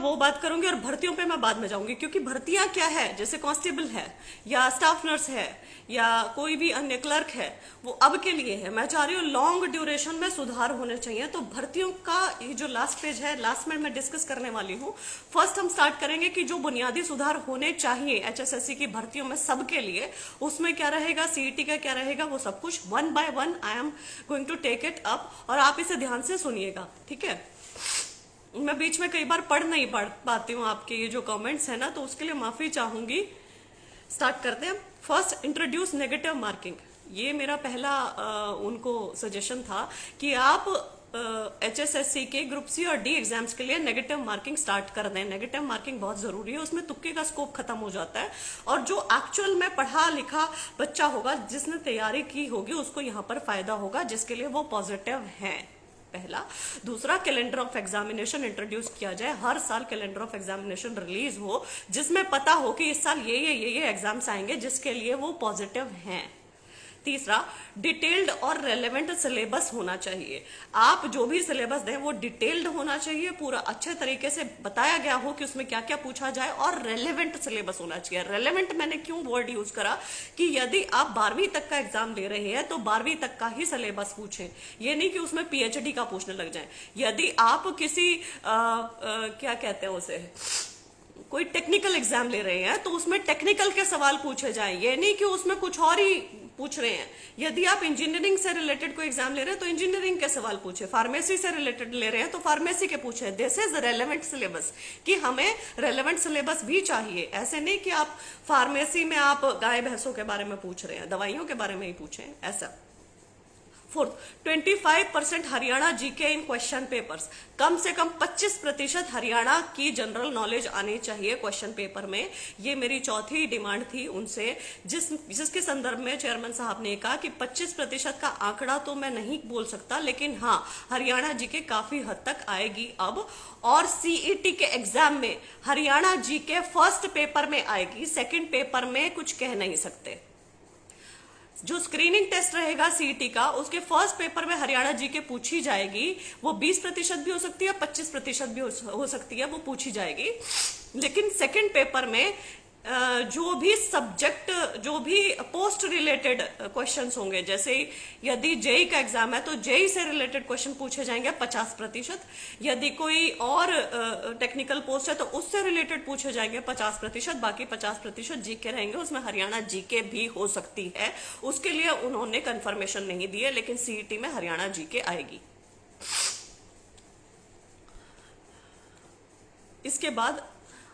वो बात करूंगी और भर्तियों पे मैं बाद में जाऊंगी, क्योंकि भर्तियां क्या है, जैसे कांस्टेबल है या स्टाफ नर्स है या कोई भी अन्य क्लर्क है, वो अब के लिए है। मैं चाह रही हूँ लॉन्ग ड्यूरेशन में सुधार होने चाहिए। तो भर्तियों का ये जो लास्ट पेज है, लास्ट में मैं डिस्कस करने वाली हूँ। फर्स्ट हम स्टार्ट करेंगे कि जो बुनियादी सुधार होने चाहिए एचएसएससी की भर्तियों में सबके लिए, उसमें क्या रहेगा, सीईटी का क्या रहेगा, वो सब कुछ one by one I am going to take it up, और आप इसे ध्यान से सुनिएगा, ठीक है। मैं बीच में कई बार पढ़ नहीं पाती हूँ आपके ये जो कमेंट्स है ना, तो उसके लिए माफी चाहूंगी। स्टार्ट करते हैं। First, introduce negative marking. ये मेरा पहला उनको सजेशन था कि आप एचएसएससी के ग्रुप सी और डी एग्जाम्स के लिए नेगेटिव मार्किंग स्टार्ट कर दें। नेगेटिव मार्किंग बहुत जरूरी है, उसमें तुक्के का स्कोप खत्म हो जाता है, और जो एक्चुअल में पढ़ा लिखा बच्चा होगा, जिसने तैयारी की होगी, उसको यहाँ पर फायदा होगा, जिसके लिए वो पॉजिटिव है। पहला। दूसरा, कैलेंडर ऑफ एग्जामिनेशन इंट्रोड्यूस किया जाए। हर साल कैलेंडर ऑफ एग्जामिनेशन रिलीज हो, जिसमें पता हो कि इस साल ये एग्जाम्स आएंगे, जिसके लिए वो पॉजिटिव हैं। तीसरा, डिटेल्ड और रेलेवेंट सिलेबस होना चाहिए। आप जो भी सिलेबस दें वो डिटेल्ड होना चाहिए, पूरा अच्छे तरीके से बताया गया हो कि उसमें क्या क्या पूछा जाए, और रेलेवेंट सिलेबस होना चाहिए। रेलेवेंट मैंने क्यों वर्ड यूज करा कि यदि आप 12वीं तक का एग्जाम ले रहे हैं तो 12वीं तक का ही सिलेबस पूछें, ये नहीं कि उसमें पीएचडी का पूछने लग जाए। यदि आप किसी क्या कहते हैं उसे, कोई टेक्निकल एग्जाम ले रहे हैं तो उसमें टेक्निकल के सवाल पूछे जाएं, ये नहीं कि उसमें कुछ और ही पूछ रहे हैं। यदि आप इंजीनियरिंग से रिलेटेड कोई एग्जाम ले रहे हैं तो इंजीनियरिंग के सवाल पूछे, फार्मेसी से रिलेटेड ले रहे हैं तो फार्मेसी के पूछे। दिस इज रेलेवेंट सिलेबस, कि हमें रेलेवेंट सिलेबस भी चाहिए। ऐसे नहीं कि आप फार्मेसी में आप गाय भैंसों के बारे में पूछ रहे हैं, दवाइयों के बारे में ही पूछे, ऐसा। फोर्थ, 25% हरियाणा जीके इन क्वेश्चन पेपर्स। कम से कम 25% हरियाणा की जनरल नॉलेज आनी चाहिए क्वेश्चन पेपर में। ये मेरी चौथी डिमांड थी उनसे, जिसके संदर्भ में चेयरमैन साहब ने कहा कि 25% का आंकड़ा तो मैं नहीं बोल सकता, लेकिन हाँ, हरियाणा जीके काफी हद तक आएगी अब। और सीईटी के एग्जाम में हरियाणा जीके फर्स्ट पेपर में आएगी, सेकेंड पेपर में कुछ कह नहीं सकते। जो स्क्रीनिंग टेस्ट रहेगा सीईटी का, उसके फर्स्ट पेपर में हरियाणा जीके पूछी जाएगी। वो 20% भी हो सकती है, 25% भी हो सकती है, वो पूछी जाएगी। लेकिन सेकंड पेपर में जो भी सब्जेक्ट, जो भी पोस्ट रिलेटेड क्वेश्चंस होंगे, जैसे यदि जेई का एग्जाम है तो जेई से रिलेटेड क्वेश्चन पूछे जाएंगे 50%। यदि कोई और टेक्निकल पोस्ट है तो उससे रिलेटेड पूछे जाएंगे 50%। बाकी 50% जीके रहेंगे, उसमें हरियाणा जीके भी हो सकती है। उसके लिए उन्होंने कंफर्मेशन नहीं दी है, लेकिन सीईटी में हरियाणा जीके आएगी। इसके बाद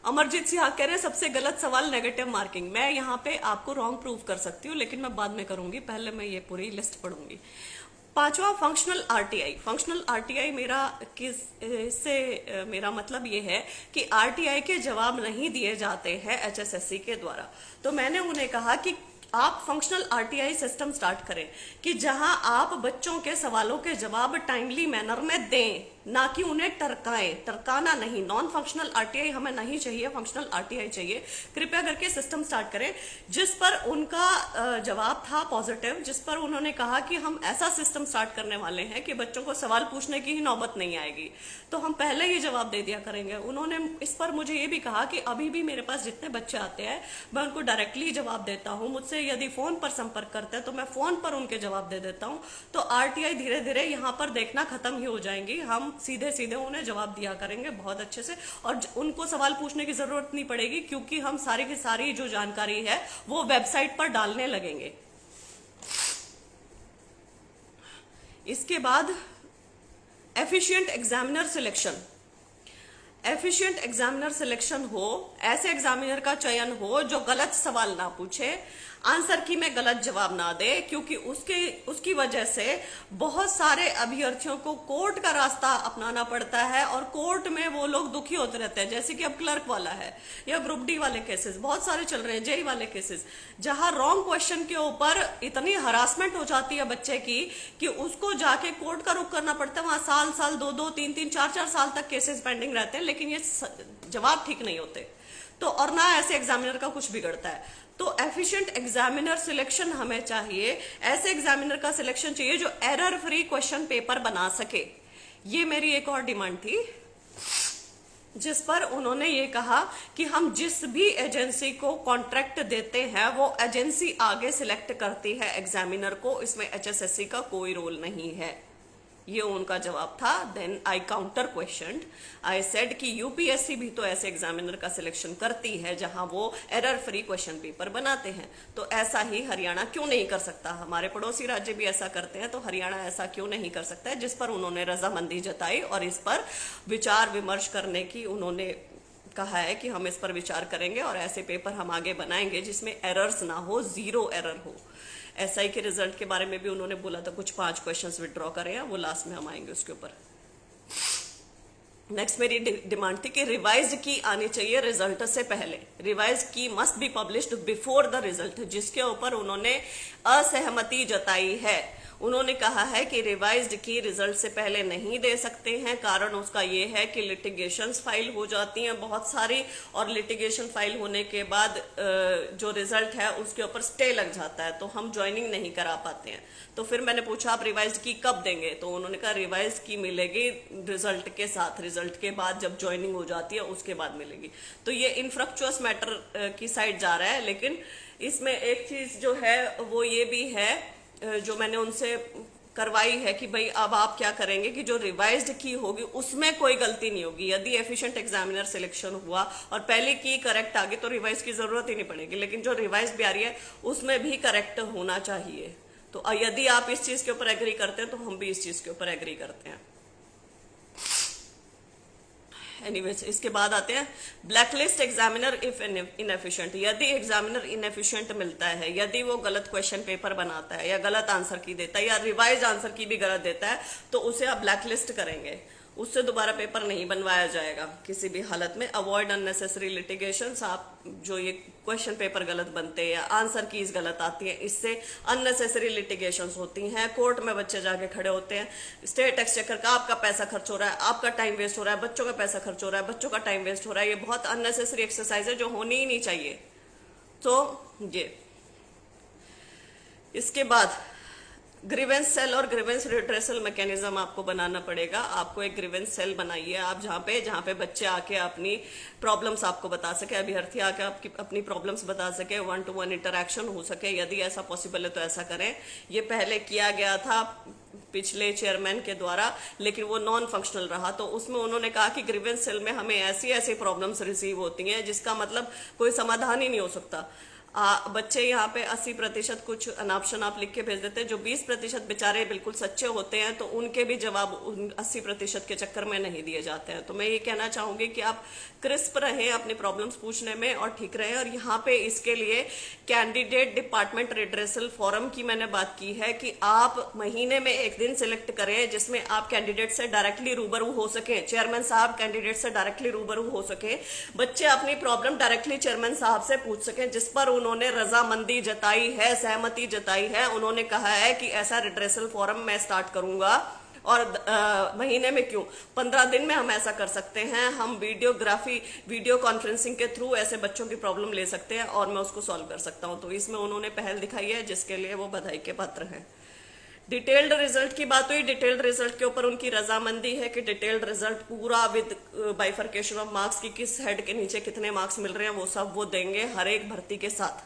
अमरजीत सिंह कह रहे हैं सबसे गलत सवाल नेगेटिव मार्किंग। मैं यहाँ पे आपको रॉन्ग प्रूव कर सकती हूँ, लेकिन मैं बाद में करूंगी, पहले मैं ये पूरी लिस्ट पढ़ूंगी। पांचवा, फंक्शनल आरटीआई। फंक्शनल आरटीआई मेरा मतलब ये है कि आरटीआई के जवाब नहीं दिए जाते हैं एचएसएससी के द्वारा। तो मैंने उन्हें कहा कि आप फंक्शनल आरटीआई सिस्टम स्टार्ट करें, कि जहां आप बच्चों के सवालों के जवाब टाइमली मैनर में दें, ना कि उन्हें टरकाना नहीं। नॉन फंक्शनल आरटीआई हमें नहीं चाहिए, फंक्शनल आरटीआई चाहिए। कृपया करके सिस्टम स्टार्ट करें। जिस पर उनका जवाब था पॉजिटिव, जिस पर उन्होंने कहा कि हम ऐसा सिस्टम स्टार्ट करने वाले हैं कि बच्चों को सवाल पूछने की ही नौबत नहीं आएगी, तो हम पहले ही जवाब दे दिया करेंगे। उन्होंने इस पर मुझे ये भी कहा कि अभी भी मेरे पास जितने बच्चे आते हैं मैं उनको डायरेक्टली जवाब देता हूँ। मुझसे यदि फोन पर संपर्क करते हैं तो मैं फोन पर उनके जवाब दे देता हूँ। तो आरटीआई धीरे धीरे यहाँ पर देखना खत्म ही हो जाएंगी, हम सीधे सीधे उन्हें जवाब दिया करेंगे बहुत अच्छे से, और उनको सवाल पूछने की जरूरत नहीं पड़ेगी, क्योंकि हम सारी की सारी जो जानकारी है वो वेबसाइट पर डालने लगेंगे। इसके बाद efficient examiner selection. Efficient examiner selection हो, ऐसे एग्जामिनर का चयन हो जो गलत सवाल ना पूछे, आंसर की में गलत जवाब ना दे, क्योंकि उसकी वजह से बहुत सारे अभ्यर्थियों को कोर्ट का रास्ता अपनाना पड़ता है, और कोर्ट में वो लोग दुखी होते रहते हैं। जैसे कि अब क्लर्क वाला है या ग्रुप डी वाले केसेस बहुत सारे चल रहे हैं, जेई वाले केसेस, जहां रॉन्ग क्वेश्चन के ऊपर इतनी हरासमेंट हो जाती है बच्चे की कि उसको जाके कोर्ट का रुख करना पड़ता है। वहां साल 2-2, 3-3, 4-4 साल तक केसेस पेंडिंग रहते हैं, लेकिन ये जवाब ठीक नहीं होते, तो और ना ऐसे एग्जामिनर का कुछ बिगड़ता है। तो एफिशिएंट एग्जामिनर सिलेक्शन हमें चाहिए। ऐसे एग्जामिनर का सिलेक्शन चाहिए जो एरर फ्री क्वेश्चन पेपर बना सके। ये मेरी एक और डिमांड थी। जिस पर उन्होंने ये कहा कि हम जिस भी एजेंसी को कॉन्ट्रैक्ट देते हैं वो एजेंसी आगे सिलेक्ट करती है एग्जामिनर को, इसमें एचएसएससी का कोई रोल नहीं है। ये उनका जवाब था। Then I counter question, I said कि यूपीएससी भी तो ऐसे एग्जामिनर का सिलेक्शन करती है जहां वो एरर फ्री क्वेश्चन पेपर बनाते हैं, तो ऐसा ही हरियाणा क्यों नहीं कर सकता? हमारे पड़ोसी राज्य भी ऐसा करते हैं, तो हरियाणा ऐसा क्यों नहीं कर सकता है? जिस पर उन्होंने रजामंदी जताई और इस पर विचार विमर्श करने की उन्होंने कहा है कि हम इस पर विचार करेंगे और ऐसे पेपर हम आगे बनाएंगे जिसमें एरर्स ना हो, जीरो एरर हो। एसआई के रिजल्ट के बारे में भी उन्होंने बोला था कुछ 5 क्वेश्चंस विड्रॉ करें, वो लास्ट में हम आएंगे उसके ऊपर। नेक्स्ट मेरी डिमांड थी कि रिवाइज की आनी चाहिए रिजल्ट से पहले, रिवाइज की must be published before the result, जिसके ऊपर उन्होंने असहमति जताई है। उन्होंने कहा है कि रिवाइज्ड की रिजल्ट से पहले नहीं दे सकते हैं, कारण उसका ये है कि लिटिगेशंस फाइल हो जाती हैं बहुत सारी, और लिटिगेशन फाइल होने के बाद जो रिजल्ट है उसके ऊपर स्टे लग जाता है, तो हम ज्वाइनिंग नहीं करा पाते हैं। तो फिर मैंने पूछा आप रिवाइज्ड की कब देंगे, तो उन्होंने कहा रिवाइज की मिलेगी रिजल्ट के साथ, रिजल्ट के बाद जब ज्वाइनिंग हो जाती है उसके बाद मिलेगी। तो ये इनफ्रक्चुअस मैटर की साइड जा रहा है, लेकिन इसमें एक चीज जो है वो ये भी है जो मैंने उनसे करवाई है कि भाई अब आप क्या करेंगे कि जो रिवाइज्ड की होगी उसमें कोई गलती नहीं होगी। यदि एफिशिएंट एग्जामिनर सिलेक्शन हुआ और पहले की करेक्ट आ गई तो रिवाइज की जरूरत ही नहीं पड़ेगी, लेकिन जो रिवाइज भी आ रही है उसमें भी करेक्ट होना चाहिए। तो यदि आप इस चीज के ऊपर एग्री करते हैं तो हम भी इस चीज के ऊपर एग्री करते हैं। एनीवेज, इसके बाद आते हैं ब्लैकलिस्ट एग्जामिनर इफ इनएफिशिएंट। यदि एग्जामिनर इनएफिशिएंट मिलता है, यदि वो गलत क्वेश्चन पेपर बनाता है या गलत आंसर की देता है या रिवाइज आंसर की भी गलत देता है, तो उसे आप ब्लैकलिस्ट करेंगे, उससे दोबारा पेपर नहीं बनवाया जाएगा किसी भी हालत में। अवॉइड अननेसेसरी लिटिगेशंस, आप जो ये क्वेश्चन पेपर गलत बनते हैं या आंसर कीज गलत आती है, इससे अननेसेसरी लिटिगेशंस होती हैं, कोर्ट में बच्चे जाके खड़े होते हैं, स्टेट एक्सचेकर का आपका पैसा खर्च हो रहा है, आपका टाइम वेस्ट हो रहा है, बच्चों का पैसा खर्च हो रहा है, बच्चों का टाइम वेस्ट हो रहा है। ये बहुत अननेसेसरी एक्सरसाइज है जो होनी ही नहीं चाहिए। तो ये इसके बाद ग्रीवेंस सेल और ग्रीवेंस रिड्रेसल मैकेनिज्म आपको बनाना पड़ेगा। आपको एक ग्रीवेंस सेल बनाइए आप, जहाँ पे बच्चे आके अपनी प्रॉब्लम्स आपको बता सके, अभ्यर्थी आके आपकी अपनी प्रॉब्लम्स बता सके, 1-to-1 इंटरेक्शन हो सके। यदि ऐसा पॉसिबल है तो ऐसा करें। ये पहले किया गया था पिछले चेयरमैन के द्वारा, लेकिन वो नॉन फंक्शनल रहा, तो उसमें उन्होंने कहा कि ग्रीवेंस सेल में हमें ऐसी ऐसी प्रॉब्लम्स रिसीव होती हैं जिसका मतलब कोई समाधान ही नहीं हो सकता। बच्चे यहाँ पे 80% कुछ अनाप्शन आप लिख के भेज देते हैं, जो 20% बेचारे बिल्कुल सच्चे होते हैं, तो उनके भी जवाब 80% के चक्कर में नहीं दिए जाते हैं। तो मैं ये कहना चाहूंगी कि आप क्रिस्प रहें अपने प्रॉब्लम्स पूछने में और ठीक रहें। और यहाँ पे इसके लिए कैंडिडेट डिपार्टमेंट रिड्रेसल फोरम की मैंने बात की है कि आप महीने में एक दिन सिलेक्ट करें जिसमें आप कैंडिडेट से डायरेक्टली रूबरू हो सके, चेयरमैन साहब कैंडिडेट से डायरेक्टली रूबरू हो सके, बच्चे अपनी प्रॉब्लम डायरेक्टली चेयरमैन साहब से पूछ सके, जिस पर उन्होंने रजामंदी जताई है, सहमति जताई है। उन्होंने कहा है कि ऐसा रिड्रेसल फोरम मैं स्टार्ट करूंगा। और महीने में क्यों, 15 दिन में हम ऐसा कर सकते हैं। हम वीडियो कॉन्फ्रेंसिंग के थ्रू ऐसे बच्चों की प्रॉब्लम ले सकते हैं और मैं उसको सॉल्व कर सकता हूं। तो इसमें उन्होंने पहल दिखाई है, जिसके लिए वो बधाई के पात्र हैं। डिटेल्ड रिजल्ट की बात हुई। डिटेल्ड रिजल्ट के ऊपर उनकी रजामंदी है कि डिटेल्ड रिजल्ट पूरा विद बाइफर्केशन ऑफ मार्क्स की किस हेड के नीचे कितने मार्क्स मिल रहे हैं वो सब वो देंगे हर एक भर्ती के साथ।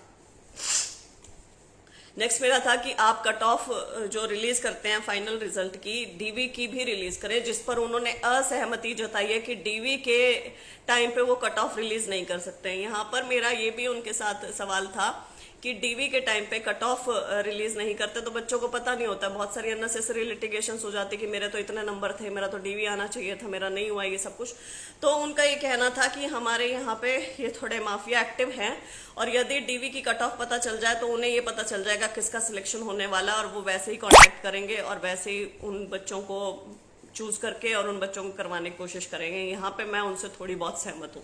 नेक्स्ट मेरा था कि आप कट ऑफ जो रिलीज करते हैं फाइनल रिजल्ट की, डीवी की भी रिलीज करें, जिस पर उन्होंने असहमति जताई है कि डीवी के टाइम पे वो कट ऑफ रिलीज नहीं कर सकते हैं। यहाँ पर मेरा ये भी उनके साथ सवाल था कि डीवी के टाइम पे कट ऑफ रिलीज नहीं करते तो बच्चों को पता नहीं होता, बहुत सारी अननेसेसरी लिटिगेशंस हो जाती कि मेरे तो इतने नंबर थे, मेरा तो डीवी आना चाहिए था, मेरा नहीं हुआ, ये सब कुछ। तो उनका ये कहना था कि हमारे यहाँ पे ये थोड़े माफिया एक्टिव हैं और यदि डीवी की कट ऑफ पता चल जाए तो उन्हें ये पता चल जाएगा किसका सिलेक्शन होने वाला और वो वैसे ही कॉन्टेक्ट करेंगे और वैसे ही उन बच्चों को चूज करके और उन बच्चों को करवाने की कोशिश करेंगे। यहाँ पे मैं उनसे थोड़ी बहुत सहमत हूँ।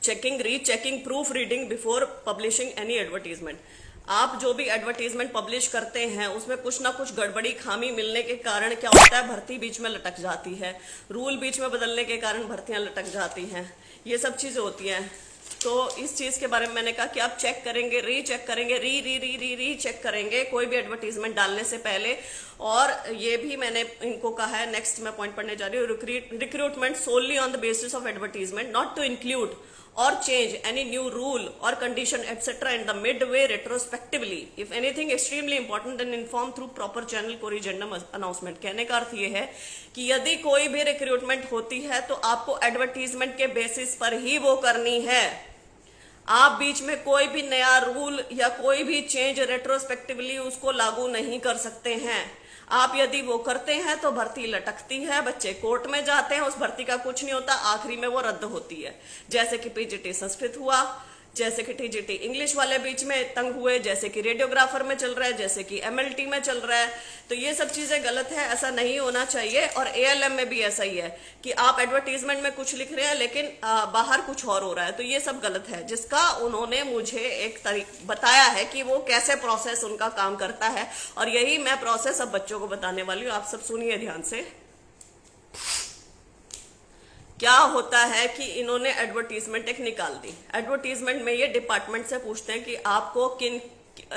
Rechecking proof reading before publishing any advertisement. आप जो भी एडवर्टीजमेंट पब्लिश करते हैं उसमें कुछ ना कुछ गड़बड़ी खामी मिलने के कारण क्या होता है, भर्ती बीच में लटक जाती है, रूल बीच में बदलने के कारण भर्तियां लटक जाती हैं, ये सब चीजें होती हैं। तो इस चीज के बारे में मैंने कहा कि आप चेक करेंगे, रीचेक करेंगे, री चेक करेंगे कोई भी एडवर्टीजमेंट डालने से पहले। और ये भी मैंने इनको कहा है, नेक्स्ट मैं पॉइंट पढ़ने जा रही हूँ, recruitment solely on the basis of advertisement, not to include or change any new rule or condition etc in the midway retrospectively. If anything extremely important, then inform through proper channel corrigendum announcement. कहने का अर्थ ये है कि यदि कोई भी recruitment होती है तो आपको एडवर्टीजमेंट के बेसिस पर ही वो करनी है। आप बीच में कोई भी नया रूल या कोई भी चेंज रेट्रोस्पेक्टिवली उसको लागू नहीं कर सकते हैं। आप यदि वो करते हैं तो भर्ती लटकती है, बच्चे कोर्ट में जाते हैं, उस भर्ती का कुछ नहीं होता, आखिरी में वो रद्द होती है। जैसे कि पीजीटी संस्कृत हुआ, जैसे कि टीजीटी इंग्लिश वाले बीच में तंग हुए, जैसे कि रेडियोग्राफर में चल रहा है, जैसे कि एमएलटी में चल रहा है। तो ये सब चीजें गलत है, ऐसा नहीं होना चाहिए। और एएलएम में भी ऐसा ही है कि आप एडवर्टीजमेंट में कुछ लिख रहे हैं लेकिन बाहर कुछ और हो रहा है, तो ये सब गलत है। जिसका उन्होंने मुझे एक बताया है कि वो कैसे प्रोसेस उनका काम करता है, और यही मैं प्रोसेस अब बच्चों को बताने वाली हूँ। आप सब सुनिए ध्यान से। क्या होता है कि इन्होंने एडवर्टीजमेंट एक निकाल दी। एडवर्टीजमेंट में ये डिपार्टमेंट से पूछते हैं कि आपको किन,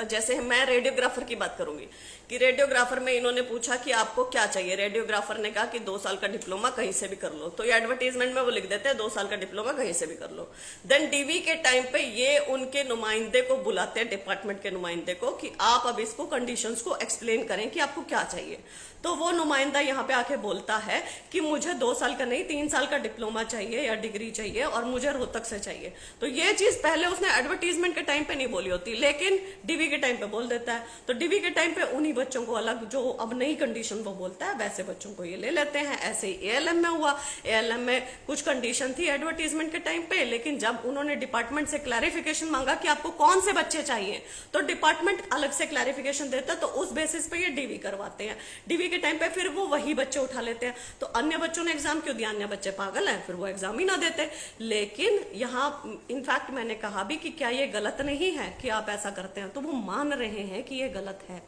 जैसे मैं रेडियोग्राफर की बात करूंगी कि रेडियोग्राफर में इन्होंने पूछा कि आपको क्या चाहिए। रेडियोग्राफर ने कहा कि 2 साल का डिप्लोमा कहीं से भी कर लो, तो ये एडवर्टीजमेंट में वो लिख देते हैं 2 साल का डिप्लोमा कहीं से भी कर लो। देन डीवी के टाइम पे ये उनके नुमाइंदे को बुलाते हैं, डिपार्टमेंट के नुमाइंदे को, कि आप अब इसको कंडीशंस को एक्सप्लेन करें कि आपको क्या चाहिए। तो वो नुमाइंदा यहाँ पे आके बोलता है कि मुझे 2 साल का नहीं 3 साल का डिप्लोमा चाहिए या डिग्री चाहिए, और मुझे रोहतक से चाहिए। तो ये चीज पहले उसने एडवर्टीजमेंट के टाइम पे नहीं बोली होती, लेकिन डीवी के टाइम पे बोल देता है। तो डीवी के टाइम पे उन्हीं बच्चों को अलग, जो अब नई कंडीशन वो बोलता है वैसे बच्चों को ये ले लेते हैं। ऐसे ही एएलएम में हुआ। एएलएम में कुछ कंडीशन थी एडवर्टीजमेंट के टाइम पे, लेकिन जब उन्होंने डिपार्टमेंट से क्लैरिफिकेशन मांगा कि आपको कौन से बच्चे चाहिए, तो डिपार्टमेंट अलग से क्लैरिफिकेशन देता है, तो उस बेसिस पे ये डीवी करवाते हैं। डीवी के टाइम पे फिर वो वही बच्चे उठा लेते हैं। तो अन्य बच्चों ने एग्जाम क्यों दिया? अन्य बच्चे पागल हैं, फिर वो एग्जाम ही ना देते। लेकिन यहाँ इनफैक्ट मैंने कहा भी कि क्या ये गलत नहीं है कि आप ऐसा करते हैं, तो वो मान रहे हैं कि ये गलत है,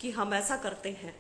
कि हम ऐसा करते हैं,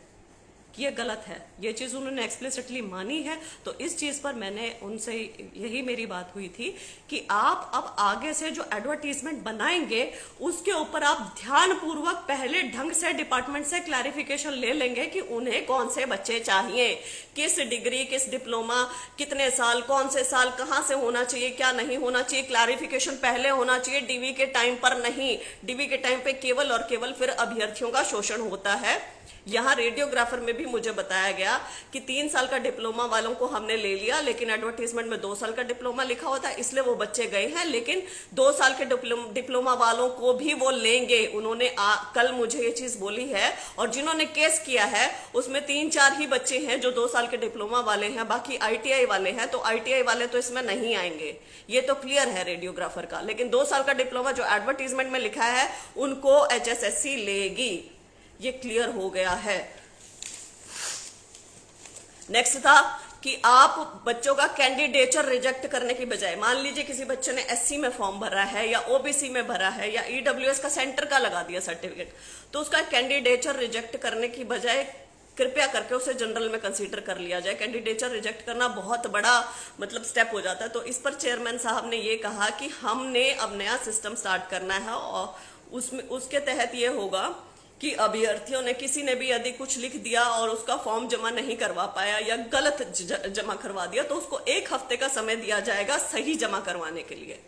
कि ये गलत है। ये चीज उन्होंने एक्सप्लिसिटली मानी है। तो इस चीज पर मैंने उनसे, यही मेरी बात हुई थी कि आप अब आगे से जो एडवर्टीजमेंट बनाएंगे उसके ऊपर आप ध्यानपूर्वक पहले ढंग से डिपार्टमेंट से क्लैरिफिकेशन ले लेंगे कि उन्हें कौन से बच्चे चाहिए, किस डिग्री, किस डिप्लोमा, कितने साल, कौन से साल, कहाँ से होना चाहिए, क्या नहीं होना चाहिए। क्लैरिफिकेशन पहले होना चाहिए, डीवी के टाइम पर नहीं। डीवी के टाइम पे केवल और केवल फिर अभ्यर्थियों का शोषण होता है। यहाँ रेडियोग्राफर में भी मुझे बताया गया कि 3 साल का डिप्लोमा वालों को हमने ले लिया, लेकिन एडवर्टीजमेंट में 2 साल का डिप्लोमा लिखा होता है, इसलिए वो बच्चे गए हैं। लेकिन 2 साल के डिप्लोमा वालों को भी वो लेंगे। उन्होंने कल मुझे ये चीज बोली है। और जिन्होंने केस किया है उसमें 3-4 ही बच्चे हैं जो 2 साल के डिप्लोमा वाले हैं, बाकी आईटीआई वाले हैं। तो आईटीआई वाले तो इसमें नहीं आएंगे, ये तो क्लियर है रेडियोग्राफर का। लेकिन 2 साल का डिप्लोमा जो एडवर्टीजमेंट में लिखा है उनको एचएसएससी लेगी, ये क्लियर हो गया है। नेक्स्ट था कि आप बच्चों का कैंडिडेचर रिजेक्ट करने की बजाय, मान लीजिए किसी बच्चे ने एससी में फॉर्म भरा है या ओबीसी में भरा है या ईडब्ल्यूएस का सेंटर का लगा दिया सर्टिफिकेट, तो उसका कैंडिडेचर रिजेक्ट करने की बजाय कृपया करके उसे जनरल में कंसीडर कर लिया जाए। कैंडिडेचर रिजेक्ट करना बहुत बड़ा स्टेप हो जाता है। तो इस पर चेयरमैन साहब ने ये कहा कि हमने अब नया सिस्टम स्टार्ट करना है, और उसके तहत ये होगा कि अभ्यर्थियों ने, किसी ने भी यदि कुछ लिख दिया और उसका फॉर्म जमा नहीं करवा पाया या गलत जमा करवा दिया, तो उसको 1 हफ्ते का समय दिया जाएगा सही जमा करवाने के लिए।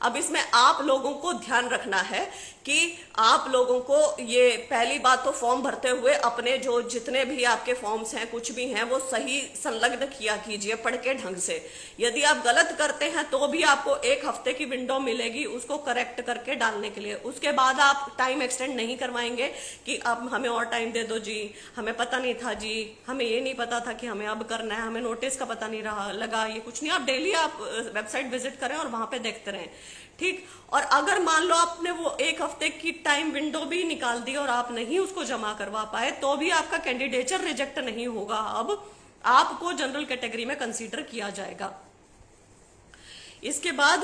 अब इसमें आप लोगों को ध्यान रखना है कि आप लोगों को ये पहली बात तो फॉर्म भरते हुए अपने जो जितने भी आपके फॉर्म्स हैं, कुछ भी हैं, वो सही संलग्न किया कीजिए पढ़ के ढंग से। यदि आप गलत करते हैं तो भी आपको 1 हफ्ते की विंडो मिलेगी उसको करेक्ट करके डालने के लिए। उसके बाद आप टाइम एक्सटेंड नहीं करवाएंगे कि अब हमें और टाइम दे दो जी, हमें पता नहीं था जी, हमें ये नहीं पता था कि हमें अब करना है, हमें नोटिस का पता नहीं रहा लगा, ये कुछ नहीं। आप डेली आप वेबसाइट विजिट करें और वहां पे देखते रहें, ठीक। और अगर मान लो आपने वो 1 हफ्ते की टाइम विंडो भी निकाल दी और आप नहीं उसको जमा करवा पाए, तो भी आपका कैंडिडेचर रिजेक्ट नहीं होगा। अब आपको जनरल कैटेगरी में कंसीडर किया जाएगा। इसके बाद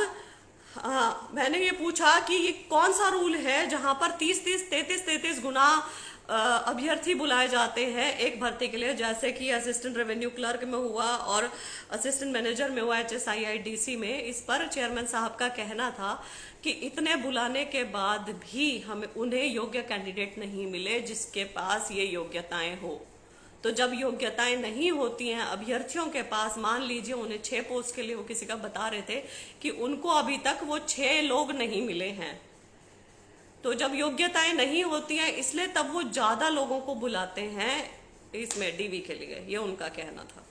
मैंने ये पूछा कि ये कौन सा रूल है जहां पर 30-30, 33-33 गुना अभ्यर्थी बुलाए जाते हैं एक भर्ती के लिए, जैसे कि असिस्टेंट रेवेन्यू क्लर्क में हुआ और असिस्टेंट मैनेजर में हुआ HSIIDC में, इस पर चेयरमैन साहब का कहना था कि इतने बुलाने के बाद भी हमें उन्हें योग्य कैंडिडेट नहीं मिले जिसके पास ये योग्यताएं हो। तो जब योग्यताएं नहीं होती हैं अभ्यर्थियों के पास, मान लीजिए उन्हें 6 पोस्ट के लिए, वो किसी का बता रहे थे कि उनको अभी तक वो 6 लोग नहीं मिले हैं, तो जब योग्यताएं नहीं होती हैं इसलिए तब वो ज्यादा लोगों को बुलाते हैं इसमें DV के लिए, ये उनका कहना था।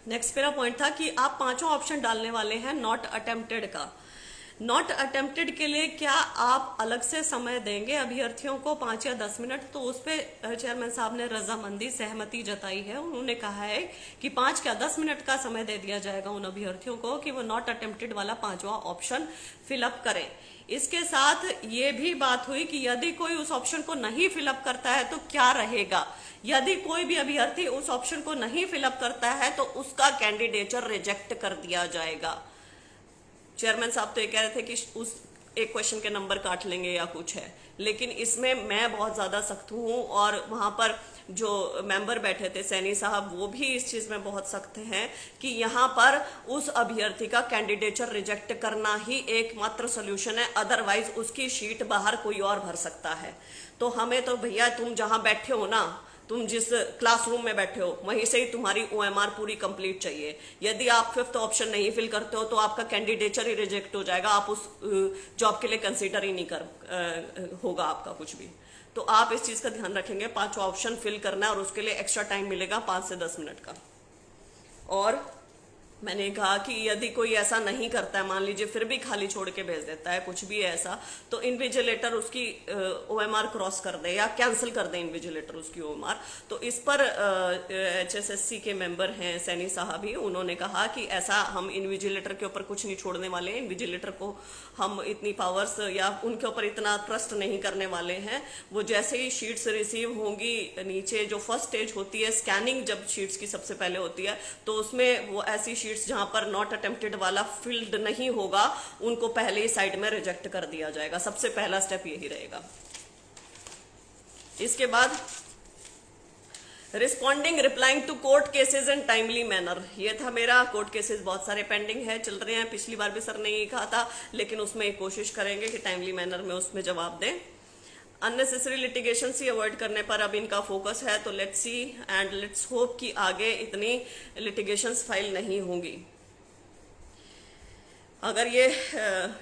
नेक्स्ट मेरा पॉइंट था कि आप 5वां ऑप्शन डालने वाले हैं नॉट अटेम्प्टेड का। नॉट अटेम्प्टेड के लिए क्या आप अलग से समय देंगे अभ्यर्थियों को 5 या 10 मिनट? तो उस पर चेयरमैन साहब ने रजामंदी, सहमति जताई है। उन्होंने कहा है कि 5 या 10 मिनट का समय दे दिया जाएगा उन अभ्यर्थियों को कि वो नॉट अटेम्प्टेड वाला 5वां ऑप्शन फिलअप करें। इसके साथ ये भी बात हुई कि यदि कोई उस ऑप्शन को नहीं फिलअप करता है तो क्या रहेगा। यदि कोई भी अभ्यर्थी उस ऑप्शन को नहीं फिलअप करता है तो उसका कैंडिडेचर रिजेक्ट कर दिया जाएगा। चेयरमैन साहब तो ये कह रहे थे कि उस एक क्वेश्चन के नंबर काट लेंगे या कुछ है, लेकिन इसमें मैं बहुत ज्यादा सख्त हूं और वहां पर जो मेंबर बैठे थे सैनी साहब, वो भी इस चीज में बहुत सख्त हैं कि यहाँ पर उस अभ्यर्थी का कैंडिडेचर रिजेक्ट करना ही एकमात्र सोल्यूशन है, अदरवाइज उसकी शीट बाहर कोई और भर सकता है। तो हमें तो भैया, तुम जहां बैठे हो ना, तुम जिस क्लासरूम में बैठे हो वहीं से ही तुम्हारी OMR पूरी कंप्लीट चाहिए। यदि आप 5th ऑप्शन नहीं फिल करते हो तो आपका कैंडिडेचर ही रिजेक्ट हो जाएगा, आप उस जॉब के लिए कंसीडर ही नहीं होगा आपका कुछ भी। तो आप इस चीज का ध्यान रखेंगे, 5वां ऑप्शन फिल करना है और उसके लिए एक्स्ट्रा टाइम मिलेगा 5 से 10 मिनट का। और मैंने कहा कि यदि कोई ऐसा नहीं करता है, मान लीजिए फिर भी खाली छोड़ के भेज देता है, कुछ भी है ऐसा, तो इन्विजिलेटर उसकी OMR क्रॉस कर दे या कैंसिल कर दे इन्विजिलेटर उसकी OMR। तो इस पर HSSC के मेंबर हैं सैनी साहब ही, उन्होंने कहा कि ऐसा हम इन्विजिलेटर के ऊपर कुछ नहीं छोड़ने वाले हैं, इन्विजिलेटर को हम इतनी पावर्स या उनके ऊपर इतना ट्रस्ट नहीं करने वाले हैं। वो जैसे ही शीट्स रिसीव होंगी, नीचे जो फर्स्ट स्टेज होती है स्कैनिंग, जब शीट्स की सबसे पहले होती है, तो उसमें वो ऐसी शीट्स जहां पर नॉट अटेम्प्टेड वाला फील्ड नहीं होगा उनको पहले ही साइड में रिजेक्ट कर दिया जाएगा। सबसे पहला स्टेप यही रहेगा। इसके बाद responding replying to court cases in timely manner, ये था मेरा। कोर्ट केसेस बहुत सारे पेंडिंग है, चल रहे हैं, पिछली बार भी सर ने यही कहा था, लेकिन उसमें कोशिश करेंगे कि टाइमली मैनर में उसमें जवाब दें। अननेसेसरी लिटिगेशन ही अवॉइड करने पर अब इनका फोकस है, तो let's see and let's hope कि आगे इतनी लिटिगेशंस फाइल नहीं होंगी। अगर ये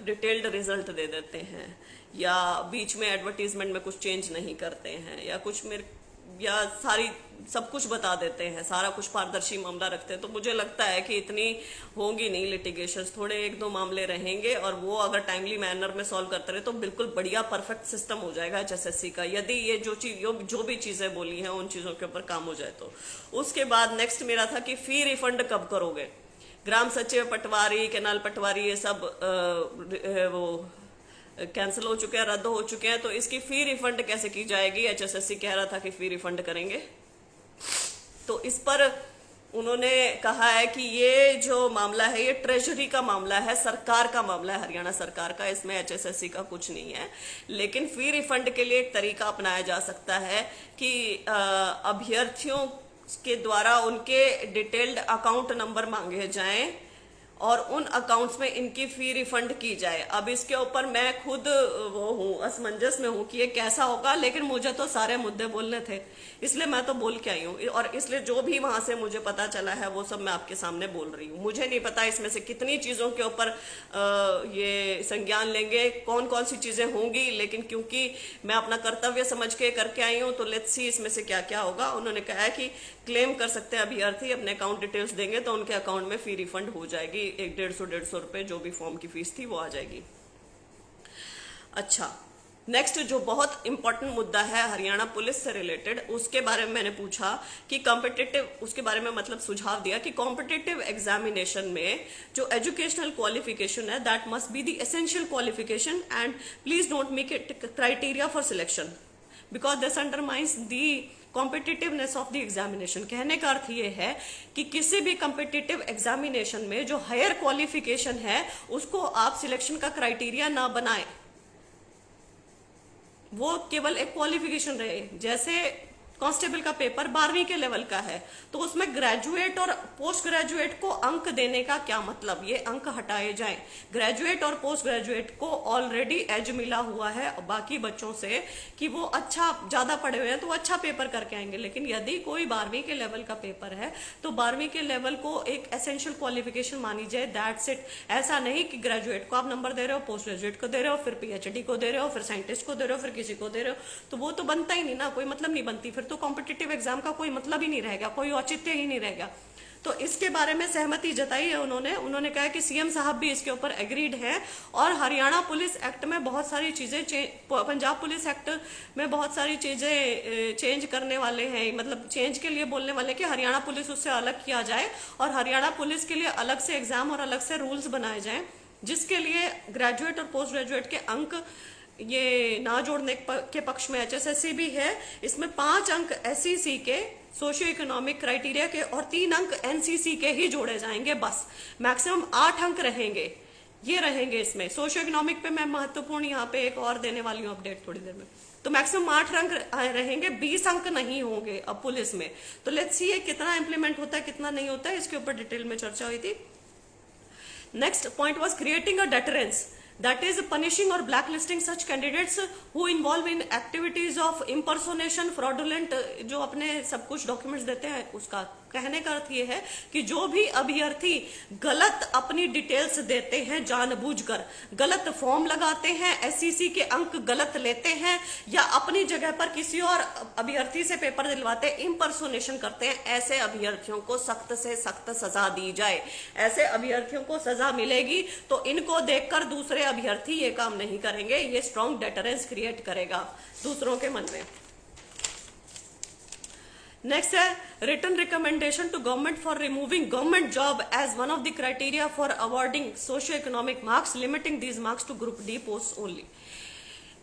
डिटेल्ड रिजल्ट दे देते हैं या बीच में एडवर्टीजमेंट में कुछ चेंज नहीं करते हैं या कुछ या सारी सब कुछ बता देते हैं, सारा कुछ पारदर्शी मामला रखते हैं, तो मुझे लगता है कि इतनी होंगी नहीं लिटिगेशंस, थोड़े 1-2 मामले रहेंगे और वो अगर टाइमली मैनर में सॉल्व करते रहे तो बिल्कुल बढ़िया परफेक्ट सिस्टम हो जाएगा HSSC का, यदि ये जो भी चीजें बोली हैं उन चीजों के ऊपर काम हो जाए तो। उसके बाद नेक्स्ट मेरा था कि फी रिफंड कब करोगे। ग्राम सचिव, पटवारी, केनाल पटवारी, ये सब वो कैंसिल हो चुके हैं, रद्द हो चुके हैं, तो इसकी फी रिफंड कैसे की जाएगी। HSSC कह रहा था कि फी रिफंड करेंगे, तो इस पर उन्होंने कहा है कि ये जो मामला है ये ट्रेजरी का मामला है, सरकार का मामला है, हरियाणा सरकार का, इसमें HSSC का कुछ नहीं है। लेकिन फी रिफंड के लिए एक तरीका अपनाया जा सकता है कि अभ्यर्थियों के द्वारा उनके डिटेल्ड अकाउंट नंबर मांगे जाएं और उन अकाउंट्स में इनकी फी रिफंड की जाए। अब इसके ऊपर मैं खुद वो हूँ, असमंजस में हूँ कि ये कैसा होगा, लेकिन मुझे तो सारे मुद्दे बोलने थे, इसलिए मैं तो बोल के आई हूँ और इसलिए जो भी वहां से मुझे पता चला है वो सब मैं आपके सामने बोल रही हूँ। मुझे नहीं पता इसमें से कितनी चीजों के ऊपर ये संज्ञान लेंगे, कौन कौन सी चीजें होंगी, लेकिन क्योंकि मैं अपना कर्तव्य समझ के करके आई हूँ तो लेट्स सी इसमें से क्या क्या होगा। उन्होंने कहा है कि क्लेम कर सकते हैं अभ्यर्थी, अपने अकाउंट डिटेल्स देंगे तो उनके अकाउंट में फी रिफंड हो जाएगी, 150-150 रुपए जो भी फॉर्म की फीस थी वो आ जाएगी। अच्छा, नेक्स्ट जो बहुत इंपॉर्टेंट मुद्दा है हरियाणा पुलिस से रिलेटेड, उसके बारे में मैंने पूछा कि कॉम्पिटिटिव, उसके बारे में मतलब सुझाव दिया कि कॉम्पिटिटिव एग्जामिनेशन में जो एजुकेशनल क्वालिफिकेशन है that must be the essential qualification and please don't make it criteria for selection because this undermines the competitiveness of the examination. कहने का अर्थ ये है कि किसी भी कॉम्पिटिटिव एग्जामिनेशन में जो हायर क्वालिफिकेशन है उसको आप सिलेक्शन का क्राइटेरिया ना बनाएं। वो केवल एक क्वालिफिकेशन रहे। जैसे कांस्टेबल का पेपर 12वीं के लेवल का है, तो उसमें ग्रेजुएट और पोस्ट ग्रेजुएट को अंक देने का क्या मतलब, ये अंक हटाए जाएं। ग्रेजुएट और पोस्ट ग्रेजुएट को ऑलरेडी एज मिला हुआ है बाकी बच्चों से कि वो अच्छा ज्यादा पढ़े हुए हैं तो वो अच्छा पेपर करके आएंगे। लेकिन यदि कोई 12वीं के लेवल का पेपर है तो 12वीं के लेवल को एक एसेंशियल क्वालिफिकेशन मानी जाए, दैट्स इट। ऐसा नहीं कि ग्रेजुएट को आप नंबर दे रहे हो, पोस्ट ग्रेजुएट को दे रहे हो, फिर पीएचडी को दे रहे हो, फिर साइंटिस्ट को दे रहे हो, फिर किसी को दे रहे हो, तो वो तो बनता ही नहीं ना, कोई मतलब नहीं बनती। फिर तो कॉम्पिटिटिव एग्जाम का कोई मतलब ही नहीं रहेगा, कोई औचित्य ही नहीं रहेगा। तो इसके बारे में सहमति जताई है उन्होंने कहा कि सीएम साहब भी इसके ऊपर एग्रीड है। और हरियाणा पुलिस एक्ट में बहुत सारी चीजें, पंजाब पुलिस एक्ट में बहुत सारी चीजें चेंज करने वाले हैं, मतलब चेंज के लिए बोलने वाले कि हरियाणा पुलिस उससे अलग किया जाए और हरियाणा पुलिस के लिए अलग से एग्जाम और अलग से रूल्स बनाए जाएं, जिसके लिए ग्रेजुएट और पोस्ट ग्रेजुएट के अंक ये ना जोड़ने के पक्ष में एचएसएससी भी है। इसमें 5 अंक एसईसी के सोशियो इकोनॉमिक क्राइटेरिया के और 3 अंक एनसीसी के ही जोड़े जाएंगे, बस। मैक्सिमम 8 अंक रहेंगे, ये रहेंगे इसमें। सोशियो इकोनॉमिक पे मैं महत्वपूर्ण यहाँ पे एक और देने वाली हूँ अपडेट थोड़ी देर में। तो मैक्सिमम 8 अंक रहेंगे, 20 अंक नहीं होंगे अब पुलिस में। तो लेट्स सी ये कितना इंप्लीमेंट होता है कितना नहीं होता है, इसके ऊपर डिटेल में चर्चा हुई थी। Next point was creating a deterrence, that is punishing or blacklisting such candidates who involve in activities of impersonation, fraudulent, जो अपने सब कुछ डॉक्यूमेंट्स देते हैं उसका। कहने का अर्थ ये है कि जो भी अभ्यर्थी गलत अपनी डिटेल्स देते हैं, जानबूझकर गलत फॉर्म लगाते हैं, एससीसी के अंक गलत लेते हैं या अपनी जगह पर किसी और अभ्यर्थी से पेपर दिलवाते हैं, इम्पर्सोनेशन करते हैं, ऐसे अभ्यर्थियों को सख्त से सख्त सजा दी जाए। ऐसे अभ्यर्थियों को सजा मिलेगी तो इनको देखकर दूसरे अभ्यर्थी ये काम नहीं करेंगे। ये स्ट्रॉन्ग डेटरेंस क्रिएट करेगा दूसरों के मन में। नेक्स्ट है written recommendation to government for removing government job as one of the criteria for awarding socio economic marks, limiting these marks to group D post only.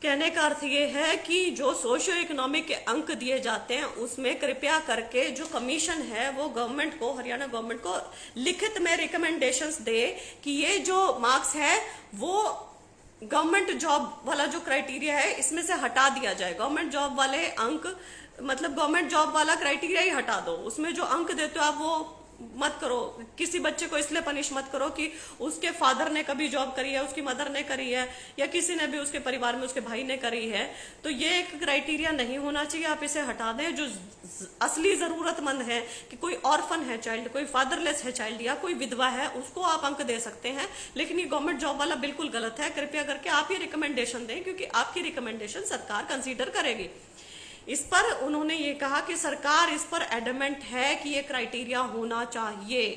कहने का अर्थ ये है कि जो सोशियो इकोनॉमिक के अंक दिए जाते हैं उसमें कृपया करके जो कमीशन है वो गवर्नमेंट को, हरियाणा गवर्नमेंट को लिखित में रिकमेंडेशंस दे कि ये जो मार्क्स है वो गवर्नमेंट जॉब वाला जो क्राइटेरिया है इसमें से हटा दिया जाए। गवर्नमेंट जॉब वाले अंक, मतलब गवर्नमेंट जॉब वाला क्राइटेरिया ही हटा दो। उसमें जो अंक देते हो आप वो मत करो। किसी बच्चे को इसलिए पनिश मत करो कि उसके फादर ने कभी जॉब करी है, उसकी मदर ने करी है या किसी ने भी उसके परिवार में उसके भाई ने करी है, तो ये एक क्राइटेरिया नहीं होना चाहिए। आप इसे हटा दें। जो असली जरूरतमंद है कि कोई ऑर्फन है चाइल्ड, कोई फादरलेस है चाइल्ड या कोई विधवा है, उसको आप अंक दे सकते हैं। लेकिन ये गवर्नमेंट जॉब वाला बिल्कुल गलत है। कृपया करके आप ये रिकमेंडेशन दें क्योंकि आपकी रिकमेंडेशन सरकार कंसीडर करेगी। इस पर उन्होंने ये कहा कि सरकार इस पर एडमेंट है कि ये क्राइटेरिया होना चाहिए।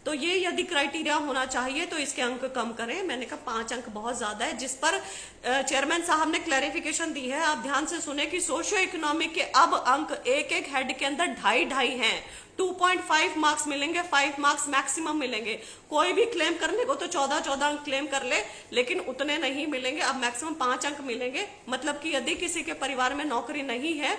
तो ये यदि क्राइटेरिया होना चाहिए तो इसके अंक कम करें। मैंने कहा 5 अंक बहुत ज्यादा है, जिस पर चेयरमैन साहब ने क्लैरिफिकेशन दी है। आप ध्यान से सुने कि सोशियो इकोनॉमिक के अब अंक एक एक हेड के अंदर 2.5 हैं। 2.5 मार्क्स मिलेंगे, 5 मार्क्स मैक्सिमम मिलेंगे। कोई भी क्लेम करने को तो 14 अंक क्लेम कर ले, लेकिन उतने नहीं मिलेंगे। अब मैक्सिमम 5 अंक मिलेंगे। मतलब कि यदि किसी के परिवार में नौकरी नहीं है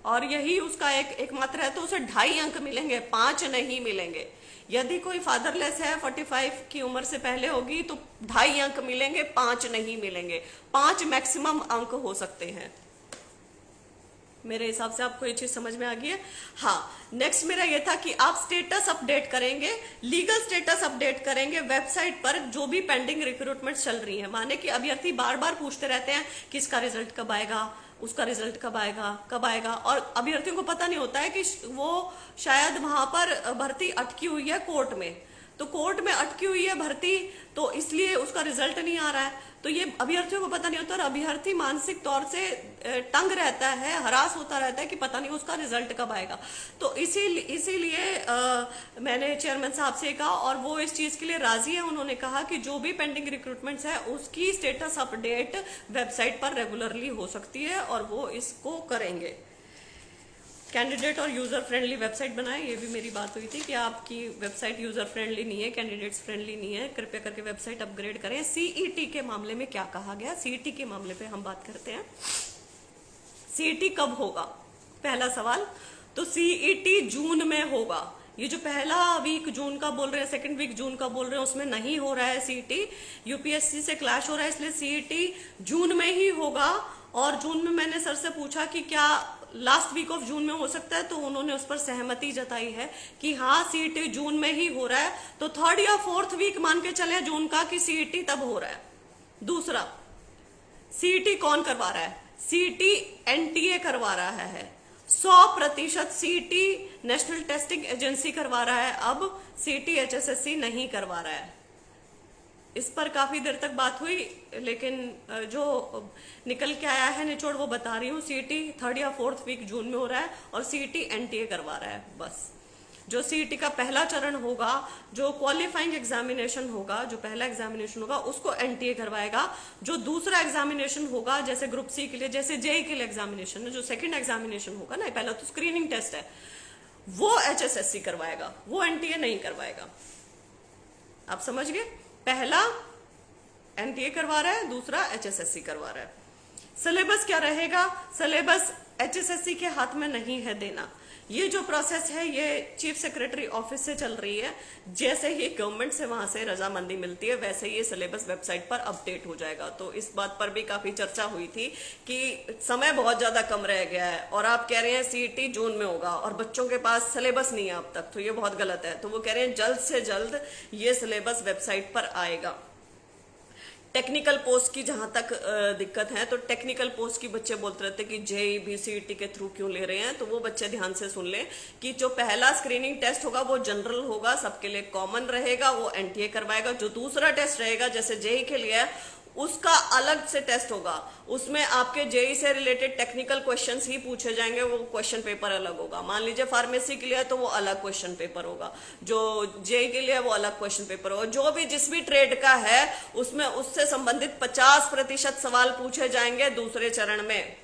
और यही उसका एकमात्र है तो उसे 2.5 अंक मिलेंगे, 5 नहीं मिलेंगे। यदि कोई फादरलेस है, 45 की उम्र से पहले होगी, तो 2.5 अंक मिलेंगे, 5 नहीं मिलेंगे। 5 मैक्सिमम अंक हो सकते हैं। मेरे हिसाब से आपको ये चीज समझ में आ गई है। हाँ, नेक्स्ट मेरा ये था कि आप स्टेटस अपडेट करेंगे, लीगल स्टेटस अपडेट करेंगे वेबसाइट पर जो भी पेंडिंग रिक्रूटमेंट चल रही है। माने कि अभ्यर्थी बार बार पूछते रहते हैं कि इसका रिजल्ट कब आएगा, उसका रिजल्ट कब आएगा, और अभ्यर्थियों को पता नहीं होता है कि वो शायद वहां पर भर्ती अटकी हुई है कोर्ट में। तो कोर्ट में अटकी हुई है भर्ती, तो इसलिए उसका रिजल्ट नहीं आ रहा है। तो ये अभ्यर्थियों को पता नहीं होता और अभ्यर्थी मानसिक तौर से तंग रहता है, हरास होता रहता है कि पता नहीं उसका रिजल्ट कब आएगा। तो इसीलिए मैंने चेयरमैन साहब से कहा और वो इस चीज के लिए राजी है। उन्होंने कहा कि जो भी पेंडिंग रिक्रूटमेंट्स है उसकी स्टेटस अपडेट वेबसाइट पर रेगुलरली हो सकती है और वो इसको करेंगे। कैंडिडेट और यूजर फ्रेंडली वेबसाइट बनाए, ये भी मेरी बात हुई थी कि आपकी वेबसाइट यूजर फ्रेंडली नहीं है, कैंडिडेट्स फ्रेंडली नहीं है। कृपया करके वेबसाइट अपग्रेड करें। सीईटी के मामले में क्या कहा गया, सीईटी के मामले पे हम बात करते हैं। सीईटी कब होगा, पहला सवाल। तो सीईटी जून में होगा। ये जो पहला वीक जून का बोल रहे हैं, सेकंड वीक जून का बोल रहे हैं, उसमें नहीं हो रहा है सीईटी, यूपीएससी से क्लैश हो रहा है, इसलिए सीईटी जून में ही होगा। और जून में मैंने सर से पूछा कि क्या लास्ट वीक ऑफ जून में हो सकता है, तो उन्होंने उस पर सहमति जताई है कि हाँ सीईटी जून में ही हो रहा है। तो थर्ड या फोर्थ वीक मान के चले जून का कि सीईटी तब हो रहा है। दूसरा, सीईटी कौन करवा रहा है? सीईटी एनटीए करवा रहा है। 100% सीईटी नेशनल टेस्टिंग एजेंसी करवा रहा है, अब सीईटी एचएसएससी नहीं करवा रहा है। इस पर काफी देर तक बात हुई, लेकिन जो निकल के आया है निचोड़ वो बता रही हूँ। सीईटी थर्ड या फोर्थ वीक जून में हो रहा है और सीईटी एनटीए करवा रहा है। बस जो सीईटी का पहला चरण होगा, जो क्वालिफाइंग एग्जामिनेशन होगा, जो पहला एग्जामिनेशन होगा उसको एनटीए करवाएगा। जो दूसरा एग्जामिनेशन होगा, जैसे ग्रुप सी के लिए, जैसे जेई के लिए एग्जामिनेशन है, जो सेकंड एग्जामिनेशन होगा ना, पहला तो स्क्रीनिंग टेस्ट है, वो एचएसएससी करवाएगा, वो एनटीए नहीं करवाएगा। आप समझ गए? पहला एनटीए करवा रहा है, दूसरा एचएसएससी करवा रहा है। सिलेबस क्या रहेगा? सिलेबस एचएसएससी के हाथ में नहीं है देना। ये जो प्रोसेस है ये चीफ सेक्रेटरी ऑफिस से चल रही है। जैसे ही गवर्नमेंट से वहां से रजामंदी मिलती है वैसे ही ये सिलेबस वेबसाइट पर अपडेट हो जाएगा। तो इस बात पर भी काफी चर्चा हुई थी कि समय बहुत ज्यादा कम रह गया है और आप कह रहे हैं सीईटी जून में होगा और बच्चों के पास सिलेबस नहीं है अब तक, तो ये बहुत गलत है। तो वो कह रहे हैं जल्द से जल्द ये सिलेबस वेबसाइट पर आएगा। टेक्निकल पोस्ट की जहां तक दिक्कत है, तो टेक्निकल पोस्ट की बच्चे बोलते रहते कि जेई भी सीईटी के थ्रू क्यों ले रहे हैं, तो वो बच्चे ध्यान से सुन लें कि जो पहला स्क्रीनिंग टेस्ट होगा वो जनरल होगा, सबके लिए कॉमन रहेगा, वो एनटीए करवाएगा। जो दूसरा टेस्ट रहेगा जैसे जेई के लिए है उसका अलग से टेस्ट होगा, उसमें आपके जेई से रिलेटेड टेक्निकल क्वेश्चंस ही पूछे जाएंगे, वो क्वेश्चन पेपर अलग होगा। मान लीजिए फार्मेसी के लिए है तो वो अलग क्वेश्चन पेपर होगा, जो जेई के लिए है वो अलग क्वेश्चन पेपर होगा। जो भी जिस भी ट्रेड का है उसमें उससे संबंधित 50% सवाल पूछे जाएंगे दूसरे चरण में।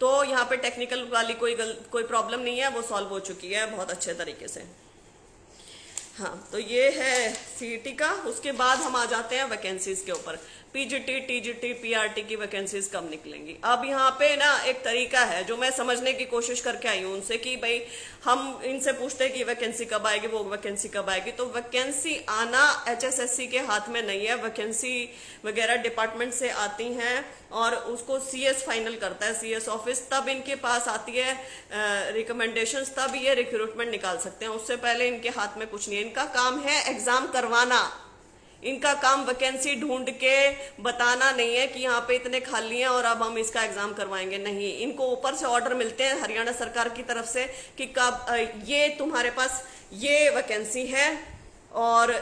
तो यहाँ पे टेक्निकल वाली कोई प्रॉब्लम नहीं है, वो सॉल्व हो चुकी है बहुत अच्छे तरीके से। हाँ, तो ये है सीईटी का। उसके बाद हम आ जाते हैं वैकेंसीज के ऊपर। पीजीटी, टीजीटी, पीआरटी की वैकेंसीज कब निकलेंगी? अब यहाँ पे ना एक तरीका है जो मैं समझने की कोशिश करके आई हूँ उनसे कि भाई हम इनसे पूछते हैं कि वैकेंसी कब आएगी, वो वैकेंसी कब आएगी। तो वैकेंसी आना एचएसएससी के हाथ में नहीं है, वैकेंसी वगैरह डिपार्टमेंट से आती हैं और उसको सीएस फाइनल करता है, सीएस ऑफिस, तब इनके पास आती है रिकमेंडेशंस, तब ये रिक्रूटमेंट निकाल सकते हैं। उससे पहले इनके हाथ में कुछ नहीं है। इनका काम है एग्जाम करवाना, इनका काम वैकेंसी ढूंढ के बताना नहीं है कि यहाँ पे इतने खाली हैं और अब हम इसका एग्जाम करवाएंगे। नहीं, इनको ऊपर से ऑर्डर मिलते हैं हरियाणा सरकार की तरफ से कि कब ये तुम्हारे पास ये वैकेंसी है और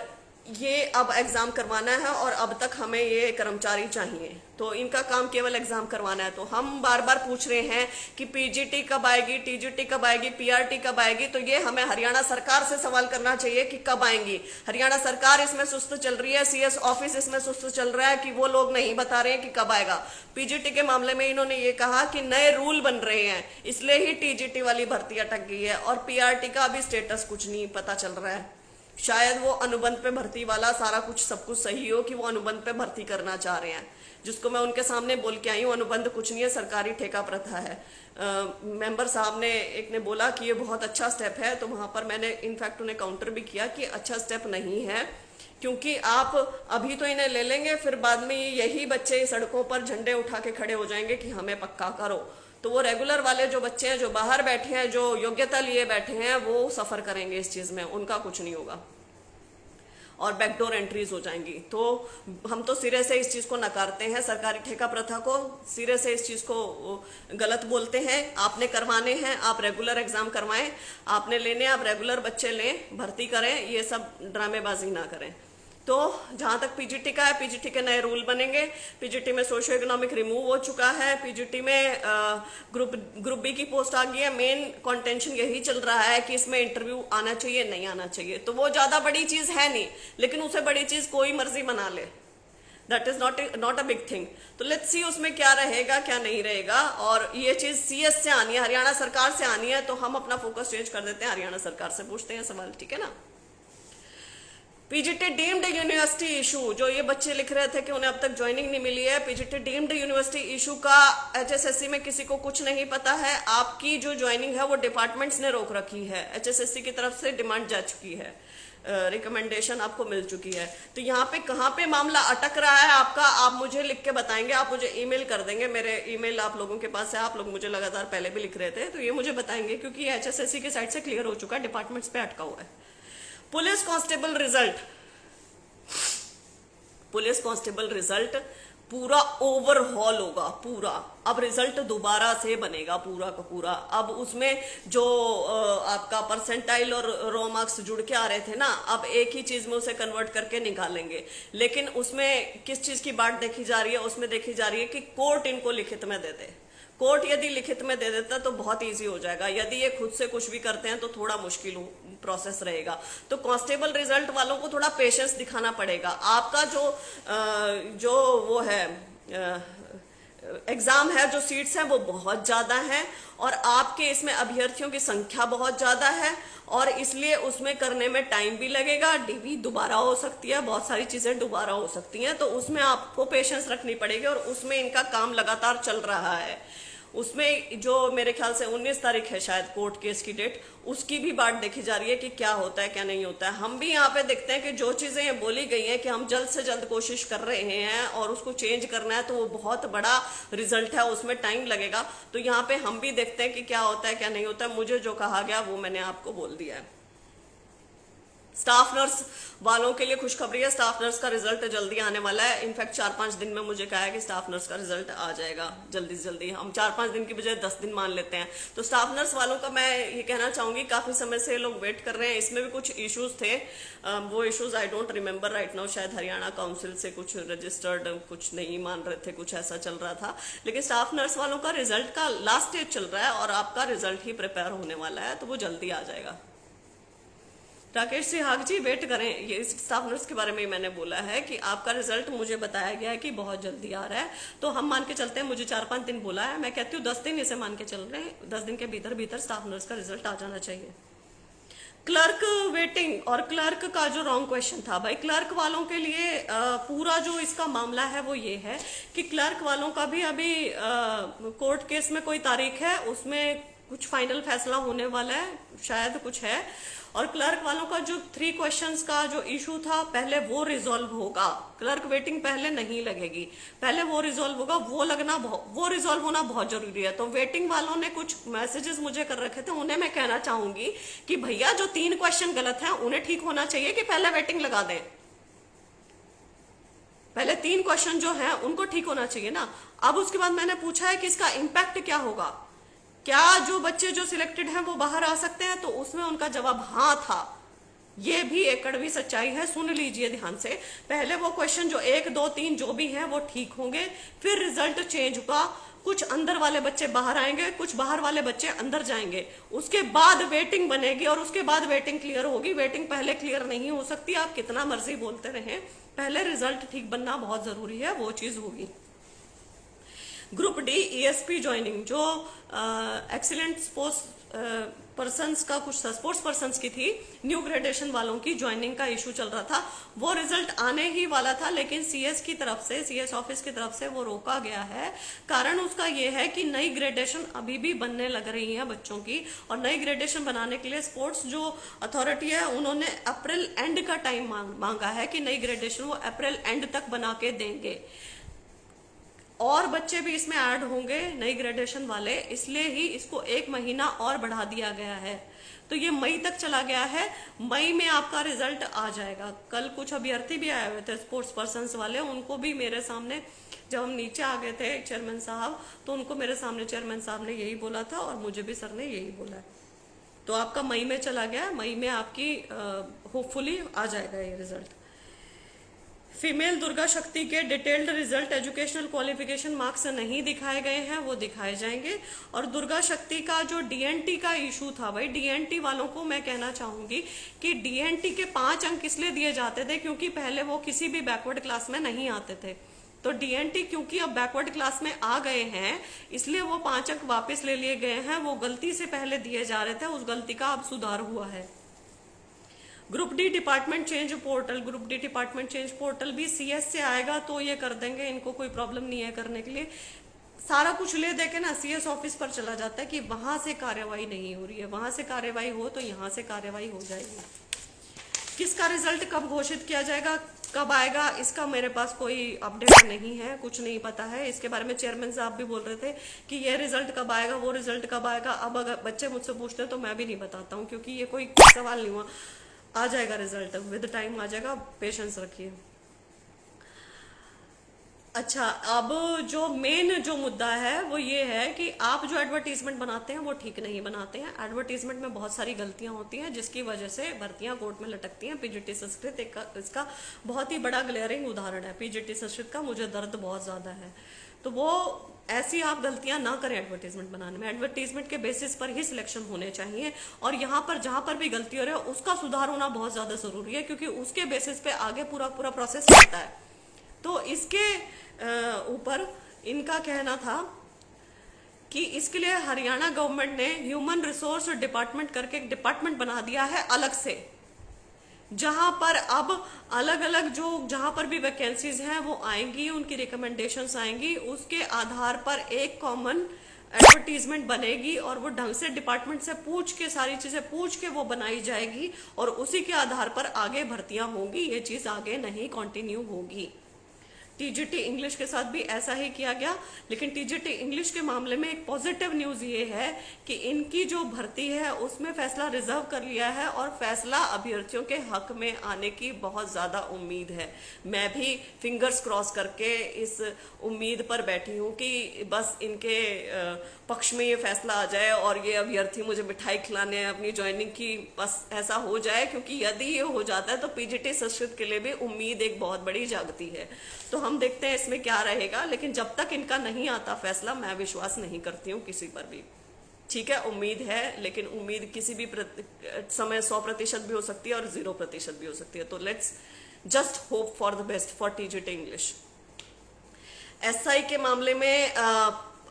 ये अब एग्जाम करवाना है और अब तक हमें ये कर्मचारी चाहिए। तो इनका काम केवल एग्जाम करवाना है। तो हम बार बार पूछ रहे हैं कि पीजीटी कब आएगी, टीजीटी कब आएगी, पीआरटी कब आएगी, तो ये हमें हरियाणा सरकार से सवाल करना चाहिए कि कब आएंगी। हरियाणा सरकार इसमें सुस्त चल रही है, सीएस ऑफिस इसमें सुस्त चल रहा है कि वो लोग नहीं बता रहे हैं कि कब आएगा। पीजीटी के मामले में इन्होंने ये कहा कि नए रूल बन रहे हैं इसलिए ही टीजीटी वाली भर्ती अटक गई है, और पीआरटी का अभी स्टेटस कुछ नहीं पता चल रहा है। शायद वो अनुबंध पे भर्ती वाला सारा कुछ सब कुछ सही हो कि वो अनुबंध पे भर्ती करना चाह रहे हैं, जिसको मैं उनके सामने बोल के आई हूँ अनुबंध कुछ नहीं है, सरकारी ठेका प्रथा है। मेंबर साहब ने एक ने बोला कि ये बहुत अच्छा स्टेप है, तो वहां पर मैंने इनफैक्ट उन्हें काउंटर भी किया कि अच्छा स्टेप नहीं है, क्योंकि आप अभी तो इन्हें ले लेंगे, फिर बाद में यही बच्चे सड़कों पर झंडे उठा के खड़े हो जाएंगे कि हमें पक्का करो। तो वो रेगुलर वाले जो बच्चे हैं, जो बाहर बैठे हैं, जो योग्यता लिए बैठे हैं, वो सफर करेंगे इस चीज में, उनका कुछ नहीं होगा और बैकडोर एंट्रीज हो जाएंगी। तो हम तो सिरे से इस चीज को नकारते हैं, सरकारी ठेका प्रथा को सिरे से इस चीज को गलत बोलते हैं। आपने करवाने हैं, आप रेगुलर एग्जाम करवाएं, आपने लेने आप रेगुलर बच्चे लें, भर्ती करें, ये सब ड्रामेबाजी ना करें। तो जहां तक पीजीटी का है, पीजीटी के नए रूल बनेंगे। पीजीटी में सोशियो इकोनॉमिक रिमूव हो चुका है, पीजीटी में ग्रुप बी की पोस्ट आ गई है। मेन कंटेंशन यही चल रहा है कि इसमें इंटरव्यू आना चाहिए नहीं आना चाहिए, तो वो ज्यादा बड़ी चीज है नहीं, लेकिन उसे बड़ी चीज कोई मर्जी बना ले, that is not a big thing. तो लेट्स सी उसमें क्या रहेगा क्या नहीं रहेगा, और ये चीज सीएस से आनी है, हरियाणा सरकार से आनी है, तो हम अपना फोकस चेंज कर देते हैं, हरियाणा सरकार से पूछते हैं सवाल, ठीक है ना। पीजीटी डीम्ड यूनिवर्सिटी इशू, जो ये बच्चे लिख रहे थे कि उन्हें अब तक ज्वाइनिंग नहीं मिली है, पीजीटी डीम्ड यूनिवर्सिटी इशू का एचएसएससी में किसी को कुछ नहीं पता है। आपकी जो ज्वाइनिंग है वो डिपार्टमेंट्स ने रोक रखी है, एचएसएससी की तरफ से डिमांड जा चुकी है, रिकमेंडेशन आपको मिल चुकी है। तो यहाँ पे कहाँ पे मामला अटक रहा है आपका, आप मुझे लिख के बताएंगे, आप मुझे ईमेल कर देंगे, मेरे ईमेल आप लोगों के पास है, आप लोग मुझे लगातार पहले भी लिख रहे थे, तो ये मुझे बताएंगे क्योंकि एचएसएससी की साइड से क्लियर हो चुका है, डिपार्टमेंट्स पे अटका हुआ है। Police constable result, police constable result पूरा ओवरहॉल होगा पूरा। अब रिजल्ट दोबारा से बनेगा पूरा का पूरा। अब उसमें जो आपका परसेंटाइल और रो मार्क्स जुड़ के आ रहे थे ना, अब एक ही चीज में उसे कन्वर्ट करके निकालेंगे। लेकिन उसमें किस चीज की बात देखी जा रही है, उसमें देखी जा रही है कि कोर्ट इनको लिखित में दे दे। कोर्ट यदि लिखित में दे देता तो बहुत इजी हो जाएगा, यदि ये खुद से कुछ भी करते हैं तो थोड़ा मुश्किल प्रोसेस रहेगा। तो कांस्टेबल रिजल्ट वालों को थोड़ा पेशेंस दिखाना पड़ेगा। आपका जो वो है एग्जाम है, जो सीट्स हैं वो बहुत ज्यादा हैं और आपके इसमें अभ्यर्थियों की संख्या बहुत ज्यादा है और इसलिए उसमें करने में टाइम भी लगेगा, डीवी दोबारा हो सकती है, बहुत सारी चीजें दोबारा हो सकती हैं, तो उसमें आपको पेशेंस रखनी पड़ेगी और उसमें इनका काम लगातार चल रहा है। उसमें जो मेरे ख्याल से 19 तारीख है शायद कोर्ट केस की डेट, उसकी भी बात देखी जा रही है कि क्या होता है क्या नहीं होता है। हम भी यहाँ पे देखते हैं कि जो चीजें ये बोली गई हैं कि हम जल्द से जल्द कोशिश कर रहे हैं और उसको चेंज करना है, तो वो बहुत बड़ा रिजल्ट है, उसमें टाइम लगेगा। तो यहाँ पे हम भी देखते हैं कि क्या होता है क्या नहीं होता है। मुझे जो कहा गया वो मैंने आपको बोल दिया है। स्टाफ नर्स वालों के लिए खुशखबरी है, स्टाफ नर्स का रिजल्ट जल्दी आने वाला है। इनफैक्ट 4-5 दिन में मुझे कहा है कि स्टाफ नर्स का रिजल्ट आ जाएगा जल्दी से जल्दी। हम 4-5 दिन की बजाय 10 दिन मान लेते हैं। तो स्टाफ नर्स वालों का मैं ये कहना चाहूंगी, काफी समय से लोग वेट कर रहे हैं। इसमें भी कुछ इश्यूज थे, वो issues I don't remember right now, शायद हरियाणा काउंसिल से कुछ रजिस्टर्ड कुछ नहीं मान रहे थे, कुछ ऐसा चल रहा था। लेकिन स्टाफ नर्स वालों का रिजल्ट का लास्ट स्टेज चल रहा है और आपका रिजल्ट ही प्रिपेयर होने वाला है, तो वो जल्दी आ जाएगा। राकेश सिहाग जी वेट करें, ये स्टाफ नर्स के बारे में मैंने बोला है कि आपका रिजल्ट मुझे बताया गया है कि बहुत जल्दी आ रहा है, तो हम मान के चलते हैं। मुझे 4-5 दिन बोला है, मैं कहती हूँ 10 दिन इसे मान के चल रहे हैं, 10 दिन के भीतर भीतर स्टाफ नर्स का रिजल्ट आ जाना चाहिए। क्लर्क वेटिंग और क्लर्क का जो रॉन्ग क्वेश्चन था, भाई क्लर्क वालों के लिए पूरा जो इसका मामला है वो ये है कि क्लर्क वालों का भी अभी कोर्ट केस में कोई तारीख है, उसमें कुछ फाइनल फैसला होने वाला है, शायद कुछ है। और क्लर्क वालों का जो 3 क्वेश्चंस का जो इशू था पहले वो रिजॉल्व होगा। क्लर्क वेटिंग पहले नहीं लगेगी, पहले वो रिजॉल्व होगा। वो रिजॉल्व होना बहुत जरूरी है। तो वेटिंग वालों ने कुछ मैसेजेस मुझे कर रखे थे, उन्हें मैं कहना चाहूंगी कि भैया जो 3 क्वेश्चन गलत हैं उन्हें ठीक होना चाहिए कि पहले वेटिंग लगा दें। पहले 3 क्वेश्चन जो हैं उनको ठीक होना चाहिए ना। अब उसके बाद मैंने पूछा है कि इसका इम्पैक्ट क्या होगा, क्या जो बच्चे जो सिलेक्टेड हैं वो बाहर आ सकते हैं, तो उसमें उनका जवाब हाँ था। ये भी एक कड़वी सच्चाई है, सुन लीजिए ध्यान से। पहले वो क्वेश्चन जो 1, 2, 3 जो भी हैं वो ठीक होंगे, फिर रिजल्ट चेंज होगा, कुछ अंदर वाले बच्चे बाहर आएंगे, कुछ बाहर वाले बच्चे अंदर जाएंगे, उसके बाद वेटिंग बनेगी और उसके बाद वेटिंग क्लियर होगी। वेटिंग पहले क्लियर नहीं हो सकती, आप कितना मर्जी बोलते रहें, पहले रिजल्ट ठीक बनना बहुत जरूरी है, वो चीज होगी। ग्रुप डी ईएसपी ज्वाइनिंग, जो एक्सीलेंट स्पोर्ट्स पर्सन्स का कुछ था, स्पोर्ट्स पर्सन्स की थी, न्यू ग्रेडेशन वालों की ज्वाइनिंग का इशू चल रहा था। वो रिजल्ट आने ही वाला था, लेकिन सीएस की तरफ से, सीएस ऑफिस की तरफ से वो रोका गया है। कारण उसका ये है कि नई ग्रेडेशन अभी भी बनने लग रही है बच्चों की, और नई ग्रेडेशन बनाने के लिए स्पोर्ट्स जो अथॉरिटी है उन्होंने अप्रैल एंड का टाइम मांगा है कि नई ग्रेडेशन वो अप्रैल एंड तक बना के देंगे। और बच्चे भी इसमें ऐड होंगे नई ग्रेडेशन वाले, इसलिए ही इसको 1 महीना और बढ़ा दिया गया है। तो ये मई तक चला गया है, मई में आपका रिजल्ट आ जाएगा। कल कुछ अभ्यर्थी भी आए हुए थे स्पोर्ट्स पर्सन्स वाले, उनको भी मेरे सामने जब हम नीचे आ गए थे चेयरमैन साहब, तो उनको मेरे सामने चेयरमैन साहब ने यही बोला था और मुझे भी सर ने यही बोला है। तो आपका मई में चला गया, मई में आपकी होपफुली आ जाएगा ये रिजल्ट। फीमेल दुर्गा शक्ति के detailed result educational qualification marks नहीं दिखाए गए हैं, वो दिखाए जाएंगे। और दुर्गा शक्ति का जो डीएनटी का इशू था, भाई डीएनटी वालों को मैं कहना चाहूंगी कि डीएनटी के 5 अंक इसलिए दिए जाते थे क्योंकि पहले वो किसी भी बैकवर्ड क्लास में नहीं आते थे। तो डीएनटी क्योंकि अब बैकवर्ड क्लास में आ गए हैं, इसलिए वो 5 अंक वापस ले लिए गए हैं। वो गलती से पहले दिए जा रहे थे, उस गलती का अब सुधार हुआ है। Group D department change portal, group D department change portal भी सीएस से आएगा तो ये कर देंगे, इनको कोई प्रॉब्लम नहीं है करने के लिए। सारा कुछ ले दे के ना सीएस ऑफिस पर चला जाता है कि वहां से कार्यवाही नहीं हो रही है, वहां से कार्यवाही हो तो यहाँ से कार्यवाही हो जाएगी। किसका रिजल्ट कब घोषित किया जाएगा, कब आएगा, इसका मेरे पास कोई अपडेट नहीं है, कुछ नहीं पता है इसके बारे में। चेयरमैन साहब भी बोल रहे थे कि ये रिजल्ट कब आएगा, वो रिजल्ट कब आएगा। अब अगर बच्चे मुझसे पूछते हैं तो मैं भी नहीं बताता हूँ, क्योंकि ये कोई सवाल नहीं हुआ। आ जाएगा रिजल्ट, विद टाइम आ जाएगा, पेशेंस रखिए। अच्छा, अब जो मेन जो मुद्दा है वो ये है कि आप जो एडवर्टीजमेंट बनाते हैं वो ठीक नहीं बनाते हैं। एडवर्टीजमेंट में बहुत सारी गलतियां होती हैं जिसकी वजह से भर्तियां कोर्ट में लटकती हैं। पीजीटी संस्कृत एक इसका बहुत ही बड़ा ग्लेयरिंग उदाहरण है। पीजीटी संस्कृत का मुझे दर्द बहुत ज्यादा है। तो वो ऐसी आप गलतियां ना करें एडवर्टीजमेंट बनाने में। एडवर्टीजमेंट के बेसिस पर ही सिलेक्शन होने चाहिए, और यहाँ पर जहां पर भी गलती हो रही है उसका सुधार होना बहुत ज्यादा जरूरी है, क्योंकि उसके बेसिस पे आगे पूरा पूरा प्रोसेस चलता है। तो इसके ऊपर इनका कहना था कि इसके लिए हरियाणा गवर्नमेंट ने ह्यूमन रिसोर्स डिपार्टमेंट करके एक डिपार्टमेंट बना दिया है अलग से, जहां पर अब अलग अलग जो जहां पर भी वैकेंसीज हैं वो आएंगी, उनकी रिकमेंडेशंस आएंगी, उसके आधार पर एक कॉमन एडवर्टीजमेंट बनेगी और वो ढंग से डिपार्टमेंट से पूछ के, सारी चीजें पूछ के वो बनाई जाएगी, और उसी के आधार पर आगे भर्तियां होंगी। ये चीज आगे नहीं कंटिन्यू होगी। टीजीटी इंग्लिश के साथ भी ऐसा ही किया गया, लेकिन टीजीटी इंग्लिश के मामले में एक पॉजिटिव न्यूज ये है कि इनकी जो भर्ती है उसमें फैसला रिजर्व कर लिया है, और फैसला अभ्यर्थियों के हक में आने की बहुत ज्यादा उम्मीद है। मैं भी फिंगर्स क्रॉस करके इस उम्मीद पर बैठी हूँ कि बस इनके पक्ष में ये फैसला आ जाए और ये अभ्यर्थी मुझे मिठाई खिलाने अपनी ज्वाइनिंग की, बस ऐसा हो जाए। क्योंकि यदि ये हो जाता है तो पीजीटी संस्कृत के लिए भी उम्मीद एक बहुत बड़ी जागती है। तो हम देखते हैं इसमें क्या रहेगा, लेकिन जब तक इनका नहीं आता फैसला मैं विश्वास नहीं करती हूँ किसी पर भी। ठीक है, उम्मीद है, लेकिन उम्मीद किसी भी समय 100% भी हो सकती है और 0% भी हो सकती है। तो let's just hope for the best for TGT English. SI के मामले में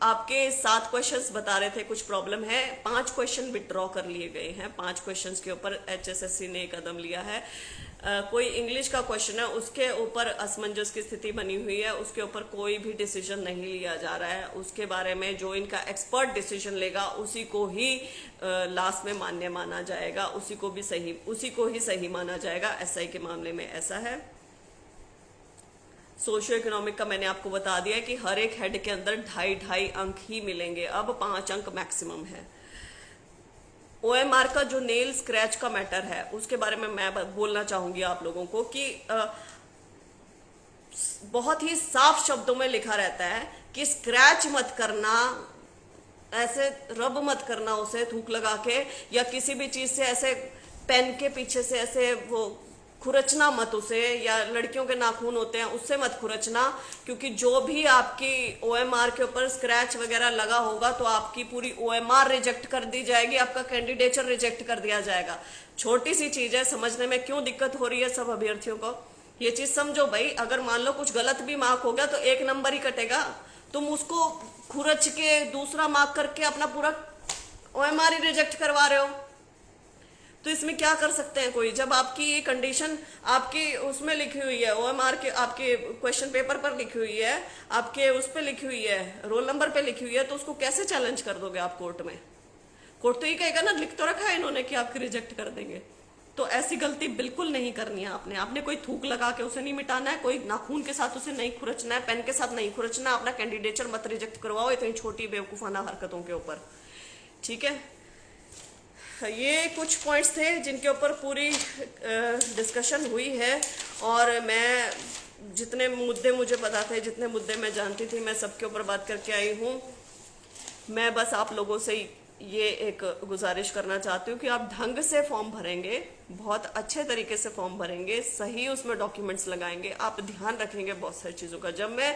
आपके 7 क्वेश्चंस बता रहे थे कुछ प्रॉब्लम है। 5 क्वेश्चन विड्रॉ कर लिए गए हैं। 5 क्वेश्चंस के ऊपर एचएसएससी ने कदम लिया है। कोई इंग्लिश का क्वेश्चन है उसके ऊपर असमंजस की स्थिति बनी हुई है, उसके ऊपर कोई भी डिसीजन नहीं लिया जा रहा है। उसके बारे में जो इनका एक्सपर्ट डिसीजन लेगा उसी को ही लास्ट में मान्य माना जाएगा, उसी को ही सही माना जाएगा। एसआई के मामले में ऐसा है। सोशियो इकोनॉमिक का मैंने आपको बता दिया कि हर एक हेड के अंदर 2.5 अंक ही मिलेंगे, अब 5 अंक मैक्सिमम है। ओएमआर का जो नेल स्क्रैच का मैटर है उसके बारे में मैं बोलना चाहूंगी आप लोगों को कि बहुत ही साफ शब्दों में लिखा रहता है कि स्क्रैच मत करना, ऐसे रब मत करना उसे थूक लगा के, या किसी भी चीज से ऐसे पेन के पीछे से ऐसे वो खुरचना मत उसे, या लड़कियों के नाखून होते हैं उससे मत खुरचना, क्योंकि जो भी आपकी ओएमआर के ऊपर स्क्रैच वगैरह लगा होगा तो आपकी पूरी ओएमआर रिजेक्ट कर दी जाएगी, आपका कैंडिडेचर रिजेक्ट कर दिया जाएगा। छोटी सी चीज है, समझने में क्यों दिक्कत हो रही है सब अभ्यर्थियों को, ये चीज समझो भाई। अगर मान लो कुछ गलत भी मार्क हो गया तो 1 नंबर ही कटेगा, तुम उसको खुरच के दूसरा मार्क करके अपना पूरा ओएमआर ही रिजेक्ट करवा रहे हो। तो इसमें क्या कर सकते हैं कोई, जब आपकी ये कंडीशन आपकी उसमें लिखी हुई है, ओएमआर के आपके क्वेश्चन पेपर पर लिखी हुई है, आपके उस पे लिखी हुई है, रोल नंबर पे लिखी हुई है, तो उसको कैसे चैलेंज कर दोगे आप कोर्ट में? कोर्ट तो ये कहेगा ना, लिख तो रखा है इन्होंने कि आपकी रिजेक्ट कर देंगे। तो ऐसी गलती बिल्कुल नहीं करनी है आपने कोई थूक लगा के उसे नहीं मिटाना है, कोई नाखून के साथ उसे नहीं खुरचना है, पेन के साथ नहीं खुरचना, अपना कैंडिडेचर मत रिजेक्ट करवाओ इतनी छोटी बेवकूफाना हरकतों के ऊपर। ठीक है, ये कुछ पॉइंट्स थे जिनके ऊपर पूरी डिस्कशन हुई है, और मैं जितने मुद्दे मुझे पता थे, जितने मुद्दे मैं जानती थी, मैं सबके ऊपर बात करके आई हूँ। मैं बस आप लोगों से ये एक गुजारिश करना चाहती हूँ कि आप ढंग से फॉर्म भरेंगे, बहुत अच्छे तरीके से फॉर्म भरेंगे, सही उसमें डॉक्यूमेंट्स लगाएंगे, आप ध्यान रखेंगे बहुत सारी चीज़ों का। जब मैं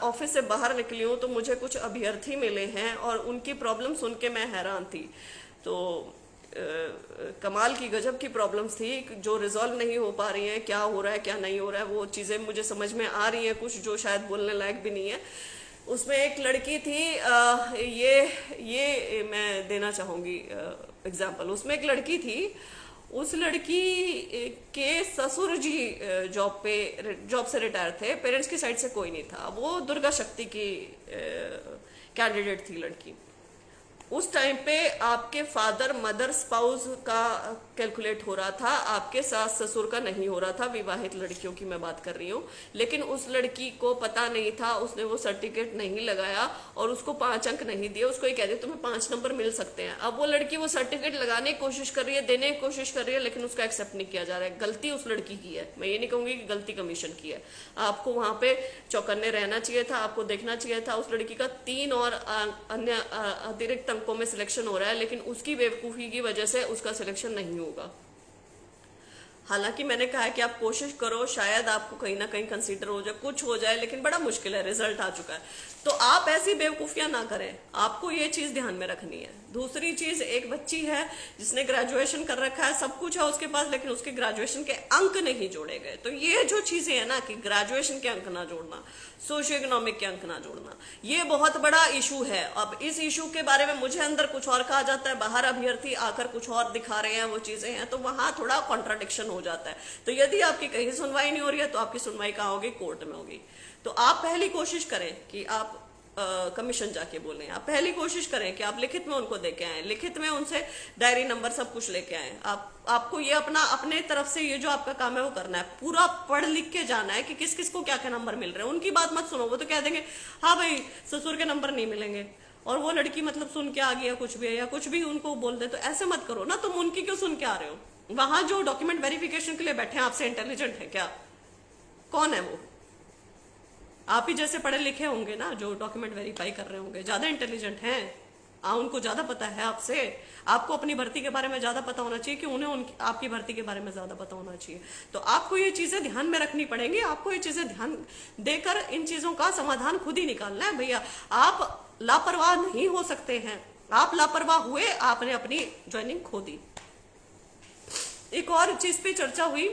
ऑफिस से बाहर निकली हूँ तो मुझे कुछ अभ्यर्थी मिले हैं और उनकी प्रॉब्लम सुन के मैं हैरान थी। तो कमाल की गजब की प्रॉब्लम्स थी जो रिजॉल्व नहीं हो पा रही हैं, क्या हो रहा है क्या नहीं हो रहा है, वो चीज़ें मुझे समझ में आ रही हैं, कुछ जो शायद बोलने लायक भी नहीं है। उसमें एक लड़की थी, ये मैं देना चाहूँगी एग्जाम्पल। उसमें एक लड़की थी, उस लड़की के ससुर जी जॉब से रिटायर थे, पेरेंट्स की साइड से कोई नहीं था, वो दुर्गा शक्ति की कैंडिडेट थी लड़की। उस टाइम पे आपके फादर मदर स्पाउस का कैलकुलेट हो रहा था, आपके सास ससुर का नहीं हो रहा था, विवाहित लड़कियों की मैं बात कर रही हूँ। लेकिन उस लड़की को पता नहीं था, उसने वो सर्टिफिकेट नहीं लगाया और उसको 5 अंक नहीं दिए, उसको ये कह दिया तुम्हें 5 नंबर मिल सकते हैं। अब वो लड़की वो सर्टिफिकेट लगाने की कोशिश कर रही है, देने की कोशिश कर रही है, लेकिन उसका एक्सेप्ट नहीं किया जा रहा है। गलती उस लड़की की है, मैं ये नहीं कहूंगी कि गलती कमीशन की है। आपको वहां पे चौकन्ने रहना चाहिए था, आपको देखना चाहिए था। उस लड़की का 3 और अन्य अतिरिक्त अंकों में सिलेक्शन हो रहा है, लेकिन उसकी बेवकूफी की वजह से उसका सिलेक्शन नहीं होगा। हालांकि मैंने कहा है कि आप कोशिश करो, शायद आपको कहीं ना कहीं कंसीडर हो जाए, कुछ हो जाए, लेकिन बड़ा मुश्किल है, रिजल्ट आ चुका है। तो आप ऐसी बेवकूफियां ना करें, आपको ये चीज ध्यान में रखनी है। दूसरी चीज, एक बच्ची है जिसने ग्रेजुएशन कर रखा है, सब कुछ है उसके पास, लेकिन उसके ग्रेजुएशन के अंक नहीं जोड़े गए। तो ये जो चीजें है ना कि ग्रेजुएशन के अंक ना जोड़ना, सोशियो इकोनॉमिक के अंक ना जोड़ना, ये बहुत बड़ा इशू है। अब इस इशू के बारे में मुझे अंदर कुछ और कहा जाता है, बाहर अभ्यर्थी आकर कुछ और दिखा रहे हैं, वो चीजें हैं, तो वहां थोड़ा कॉन्ट्राडिक्शन हो जाता है। तो यदि आपकी कहीं सुनवाई नहीं हो रही है तो आपकी सुनवाई कहाँ होगी? कोर्ट में होगी। तो आप पहली कोशिश करें कि आप कमीशन जाके बोलें, आप पहली कोशिश करें कि आप लिखित में उनको देके आए, लिखित में उनसे डायरी नंबर सब कुछ लेके आए। आपको ये अपने तरफ से ये जो आपका काम है वो करना है, पूरा पढ़ लिख के जाना है कि किस किस को क्या क्या नंबर मिल रहे हैं। उनकी बात मत सुनो, वो तो कह देंगे हाँ भाई ससुर के नंबर नहीं मिलेंगे, और वो लड़की मतलब सुन के आ गई या कुछ भी है, या कुछ भी उनको बोल दे, तो ऐसे मत करो ना। तुम उनकी क्यों सुन के आ रहे हो? वहां जो डॉक्यूमेंट वेरिफिकेशन के लिए बैठे हैं आपसे इंटेलिजेंट है क्या? कौन है वो? आप ही जैसे पढ़े लिखे होंगे ना जो डॉक्यूमेंट वेरीफाई कर रहे होंगे, ज्यादा इंटेलिजेंट हैं, उनको ज्यादा पता है आपसे। आपको अपनी भर्ती के बारे में ज्यादा पता होना चाहिए कि उन्हें आपकी भर्ती के बारे में ज्यादा पता होना चाहिए। तो आपको ये चीजें ध्यान में रखनी पड़ेंगी, आपको ये चीजें ध्यान देकर इन चीजों का समाधान खुद ही निकालना है। भैया आप लापरवाह नहीं हो सकते हैं, आप लापरवाह हुए, आपने अपनी ज्वाइनिंग खो दी। एक और चीज पे चर्चा हुई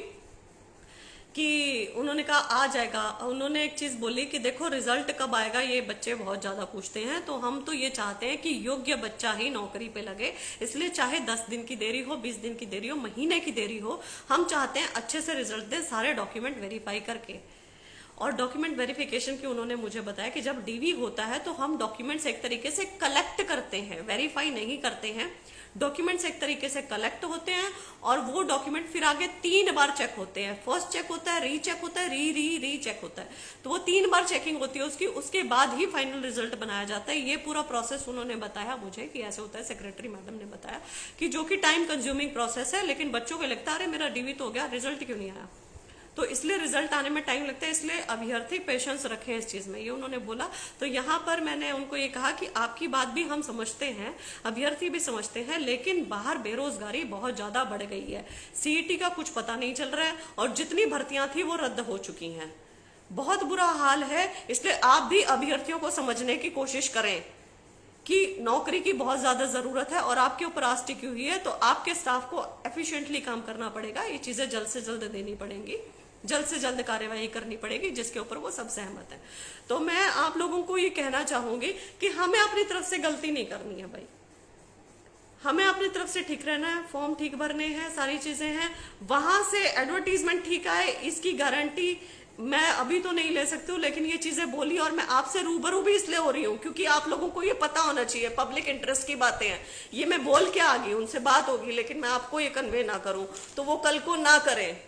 कि उन्होंने कहा आ जाएगा। उन्होंने एक चीज बोली कि देखो रिजल्ट कब आएगा ये बच्चे बहुत ज्यादा पूछते हैं, तो हम तो ये चाहते हैं कि योग्य बच्चा ही नौकरी पे लगे, इसलिए चाहे 10 दिन की देरी हो, 20 दिन की देरी हो, महीने की देरी हो, हम चाहते हैं अच्छे से रिजल्ट दें सारे डॉक्यूमेंट वेरीफाई करके। और डॉक्यूमेंट वेरिफिकेशन की उन्होंने मुझे बताया कि जब डीवी होता है तो हम डॉक्यूमेंट्स एक तरीके से कलेक्ट करते हैं, वेरीफाई नहीं करते हैं। डॉक्यूमेंट्स एक तरीके से कलेक्ट होते हैं और वो डॉक्यूमेंट फिर आगे 3 बार चेक होते हैं। फर्स्ट चेक होता है, रीचेक होता है, री चेक होता है। तो वो 3 बार चेकिंग होती है उसकी, उसके बाद ही फाइनल रिजल्ट बनाया जाता है। ये पूरा प्रोसेस उन्होंने बताया मुझे कि ऐसे होता है, सेक्रेटरी मैडम ने बताया कि जो कि टाइम कंज्यूमिंग प्रोसेस है, लेकिन बच्चों को लगता है अरे मेरा डीवी तो हो गया, रिजल्ट क्यों नहीं आया? तो इसलिए रिजल्ट आने में टाइम लगता है, इसलिए अभ्यर्थी पेशेंस रखें इस चीज में, ये उन्होंने बोला। तो यहाँ पर मैंने उनको ये कहा कि आपकी बात भी हम समझते हैं, अभ्यर्थी भी समझते हैं, लेकिन बाहर बेरोजगारी बहुत ज्यादा बढ़ गई है, सीईटी का कुछ पता नहीं चल रहा है, और जितनी भर्तियां थी वो रद्द हो चुकी हैं, बहुत बुरा हाल है। इसलिए आप भी अभ्यर्थियों को समझने की कोशिश करें कि नौकरी की बहुत ज्यादा जरूरत है और आपके ऊपर आस टिकी हुई है, तो आपके स्टाफ को एफिशिएंटली काम करना पड़ेगा, ये चीजें जल्द से जल्द देनी पड़ेंगी, जल्द से जल्द कार्यवाही करनी पड़ेगी, जिसके ऊपर वो सब सहमत है। तो मैं आप लोगों को ये कहना चाहूंगी कि हमें अपनी तरफ से गलती नहीं करनी है भाई, हमें अपनी तरफ से ठीक रहना है, फॉर्म ठीक भरने हैं, सारी चीजें हैं, वहां से एडवर्टीजमेंट ठीक आए इसकी गारंटी मैं अभी तो नहीं ले सकती हूँ, लेकिन ये चीजें बोली और मैं आपसे रूबरू भी इसलिए हो रही हूँ क्योंकि आप लोगों को ये पता होना चाहिए, पब्लिक इंटरेस्ट की बातें हैं। ये मैं बोल के आ गई, उनसे बात होगी, लेकिन मैं आपको ये कन्वे ना करूं तो वो कल को ना करें,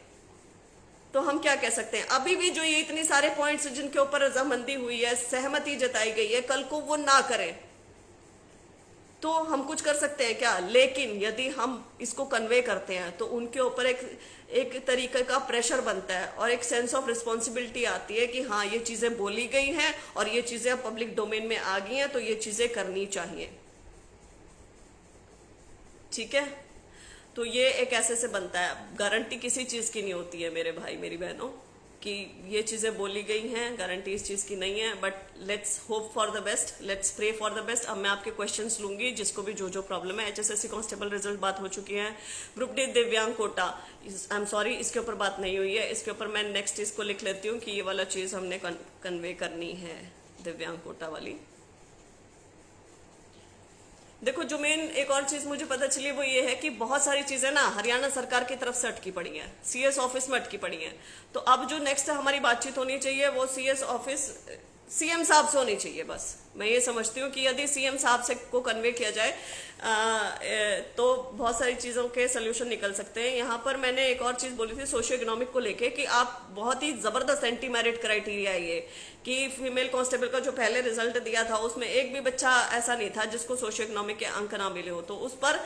तो हम क्या कह सकते हैं? अभी भी जो ये इतने सारे पॉइंट्स जिनके ऊपर रजामंदी हुई है, सहमति जताई गई है, कल को वो ना करें तो हम कुछ कर सकते हैं क्या? लेकिन यदि हम इसको कन्वे करते हैं तो उनके ऊपर एक तरीके का प्रेशर बनता है और एक सेंस ऑफ रिस्पॉन्सिबिलिटी आती है कि हाँ ये चीजें बोली गई हैं और ये चीजें पब्लिक डोमेन में आ गई हैं, तो ये चीजें करनी चाहिए। ठीक है, तो ये एक ऐसे से बनता है, गारंटी किसी चीज की नहीं होती है मेरे भाई मेरी बहनों, कि ये चीजें बोली गई हैं, गारंटी इस चीज की नहीं है, but let's hope for the best, let's pray for the best. अब मैं आपके क्वेश्चंस लूंगी, जिसको भी जो प्रॉब्लम है। एचएसएससी कांस्टेबल रिजल्ट बात हो चुकी है, ग्रुप डी दिव्यांग कोटा, आई एम सॉरी इसके ऊपर बात नहीं हुई है, इसके ऊपर मैं नेक्स्ट इसको लिख लेती हूँ कि ये वाला चीज हमने कन्वे करनी है, दिव्यांग कोटा वाली। देखो, जो मेन एक और चीज मुझे पता चली वो ये है कि बहुत सारी चीजें ना हरियाणा सरकार की तरफ से अटकी पड़ी हैं, सीएस ऑफिस में अटकी पड़ी हैं। तो अब जो नेक्स्ट हमारी बातचीत होनी चाहिए वो सीएस ऑफिस सीएम साहब से होनी चाहिए। बस मैं ये समझती हूँ कि यदि सीएम साहब से को कन्वे किया जाए तो बहुत सारी चीज़ों के सोल्यूशन निकल सकते हैं। यहाँ पर मैंने एक और चीज़ बोली थी सोशियो इकोनॉमिक को लेके कि आप बहुत ही ज़बरदस्त एंटी मेरिट क्राइटेरिया है ये कि फीमेल कांस्टेबल का जो पहले रिजल्ट दिया था उसमें एक भी बच्चा ऐसा नहीं था जिसको सोशियो इकोनॉमिक के अंक ना मिले हो। तो उस पर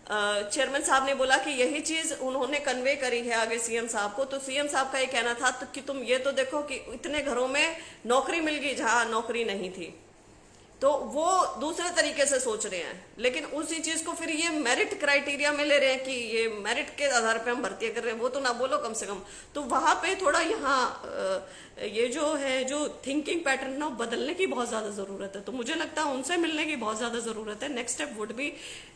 चेयरमैन साहब ने बोला कि यही चीज उन्होंने कन्वे करी है आगे सीएम साहब को। तो सीएम साहब का ये कहना था तो कि तुम ये तो देखो कि इतने घरों में नौकरी मिल गई जहां नौकरी नहीं थी। तो वो दूसरे तरीके से सोच रहे हैं, लेकिन उसी चीज को फिर ये मेरिट क्राइटेरिया में ले रहे हैं कि ये मेरिट के आधार पे हम भर्ती कर रहे हैं। वो तो ना बोलो कम से कम। तो वहां पे थोड़ा यहाँ ये जो है जो थिंकिंग पैटर्न ना बदलने की बहुत ज्यादा जरूरत है। तो मुझे लगता है उनसे मिलने की बहुत ज्यादा जरूरत है। Next step would be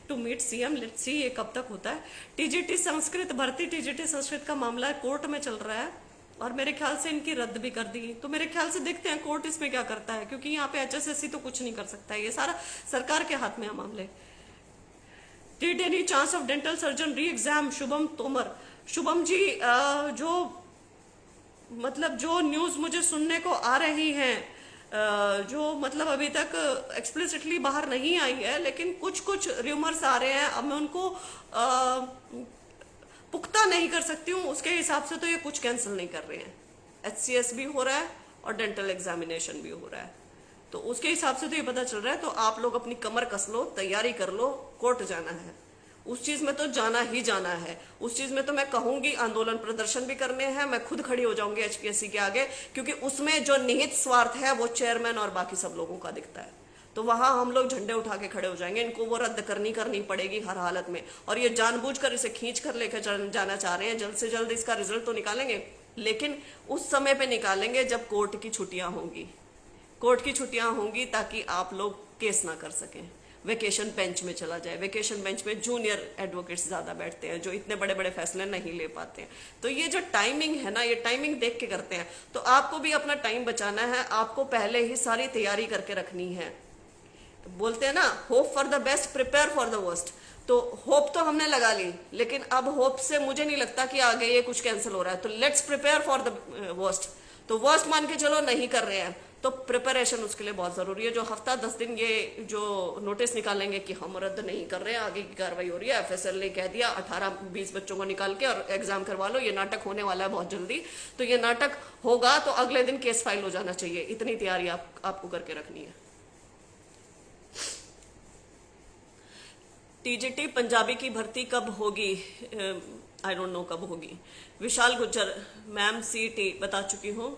to meet CM. Let's see ये कब तक होता है। टीजीटी संस्कृत भर्ती, टीजीटी संस्कृत का मामला कोर्ट में चल रहा है और मेरे ख्याल से इनकी रद्द भी कर दी। तो मेरे ख्याल से देखते हैं कोर्ट इसमें क्या करता है, क्योंकि यहाँ पे एचएसएससी तो कुछ नहीं कर सकता है। ये सारा सरकार के हाथ में है मामले। Did any chance of dental surgeon re exam, Shubham Tomar. Shubham ji जो मतलब जो न्यूज मुझे सुनने को आ रही है जो मतलब अभी तक एक्सप्लिसिटली बाहर नहीं आई है, लेकिन कुछ कुछ र्यूमर्स आ रहे हैं। अब मैं उनको पुख्ता नहीं कर सकती हूँ, उसके हिसाब से तो ये कुछ कैंसिल नहीं कर रहे हैं। एचसीएस भी हो रहा है और डेंटल एग्जामिनेशन भी हो रहा है, तो उसके हिसाब से तो ये पता चल रहा है। तो आप लोग अपनी कमर कस लो, तैयारी कर लो, कोर्ट जाना है। उस चीज में तो जाना ही जाना है। उस चीज में तो मैं कहूंगी आंदोलन प्रदर्शन भी करने हैं, मैं खुद खड़ी हो जाऊंगी एचपीएससी के आगे, क्योंकि उसमें जो निहित स्वार्थ है वो चेयरमैन और बाकी सब लोगों का दिखता है। तो वहां हम लोग झंडे उठा के खड़े हो जाएंगे। इनको वो रद्द करनी पड़ेगी हर हालत में। और ये जानबूझकर इसे खींच कर लेकर जाना चाह रहे हैं। जल्द से जल्द इसका रिजल्ट तो निकालेंगे, लेकिन उस समय पे निकालेंगे जब कोर्ट की छुट्टियां होंगी। कोर्ट की छुट्टियां होंगी ताकि आप लोग केस ना कर सकें, वेकेशन बेंच में चला जाए। वेकेशन बेंच में जूनियर एडवोकेट्स ज्यादा बैठते हैं जो इतने बड़े बड़े फैसले नहीं ले पाते हैं। तो ये जो टाइमिंग है ना, ये टाइमिंग देख के करते हैं। तो आपको भी अपना टाइम बचाना है, आपको पहले ही सारी तैयारी करके रखनी है। बोलते हैं ना, hope for the best, prepare for the worst. तो होप तो हमने लगा ली, लेकिन अब होप से मुझे नहीं लगता कि आगे ये कुछ कैंसिल हो रहा है। तो let's prepare for the worst. तो वर्स्ट मान के चलो नहीं कर रहे हैं, तो प्रिपरेशन उसके लिए बहुत जरूरी है। जो हफ्ता 10 दिन ये जो नोटिस निकालेंगे कि हम रद्द नहीं कर रहे हैं, आगे की कार्रवाई हो रही है, एफएसएल ने कह दिया 18-20 बच्चों को निकाल के और एग्जाम करवा लो, ये नाटक होने वाला है बहुत जल्दी। तो ये नाटक होगा तो अगले दिन केस फाइल हो जाना चाहिए। इतनी तैयारी आपको करके रखनी है। टीजीटी पंजाबी की भर्ती कब होगी? आई डोंट नो कब होगी। विशाल गुज्जर, मैम सीटी बता चुकी हूँ।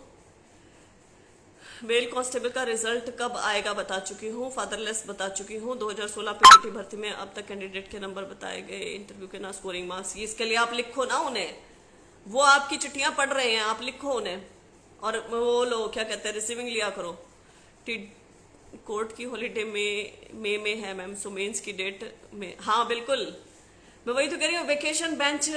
मेल कांस्टेबल का रिजल्ट कब आएगा बता चुकी हूँ। फादरलेस बता चुकी हूँ। 2016 पीजीटी भर्ती में अब तक कैंडिडेट के नंबर बताए गए, इंटरव्यू के ना, स्कोरिंग मार्क्स। इसके लिए आप लिखो ना उन्हें, वो आपकी चिट्ठियां पढ़ रहे हैं, आप लिखो उन्हें। और वो लो क्या कहते हैं, रिसीविंग लिया करो। कोर्ट की हॉलीडे में है मैम, सो मेंस की डेट में। हाँ बिल्कुल, मैं वही तो कह रही हूँ, वेकेशन बेंच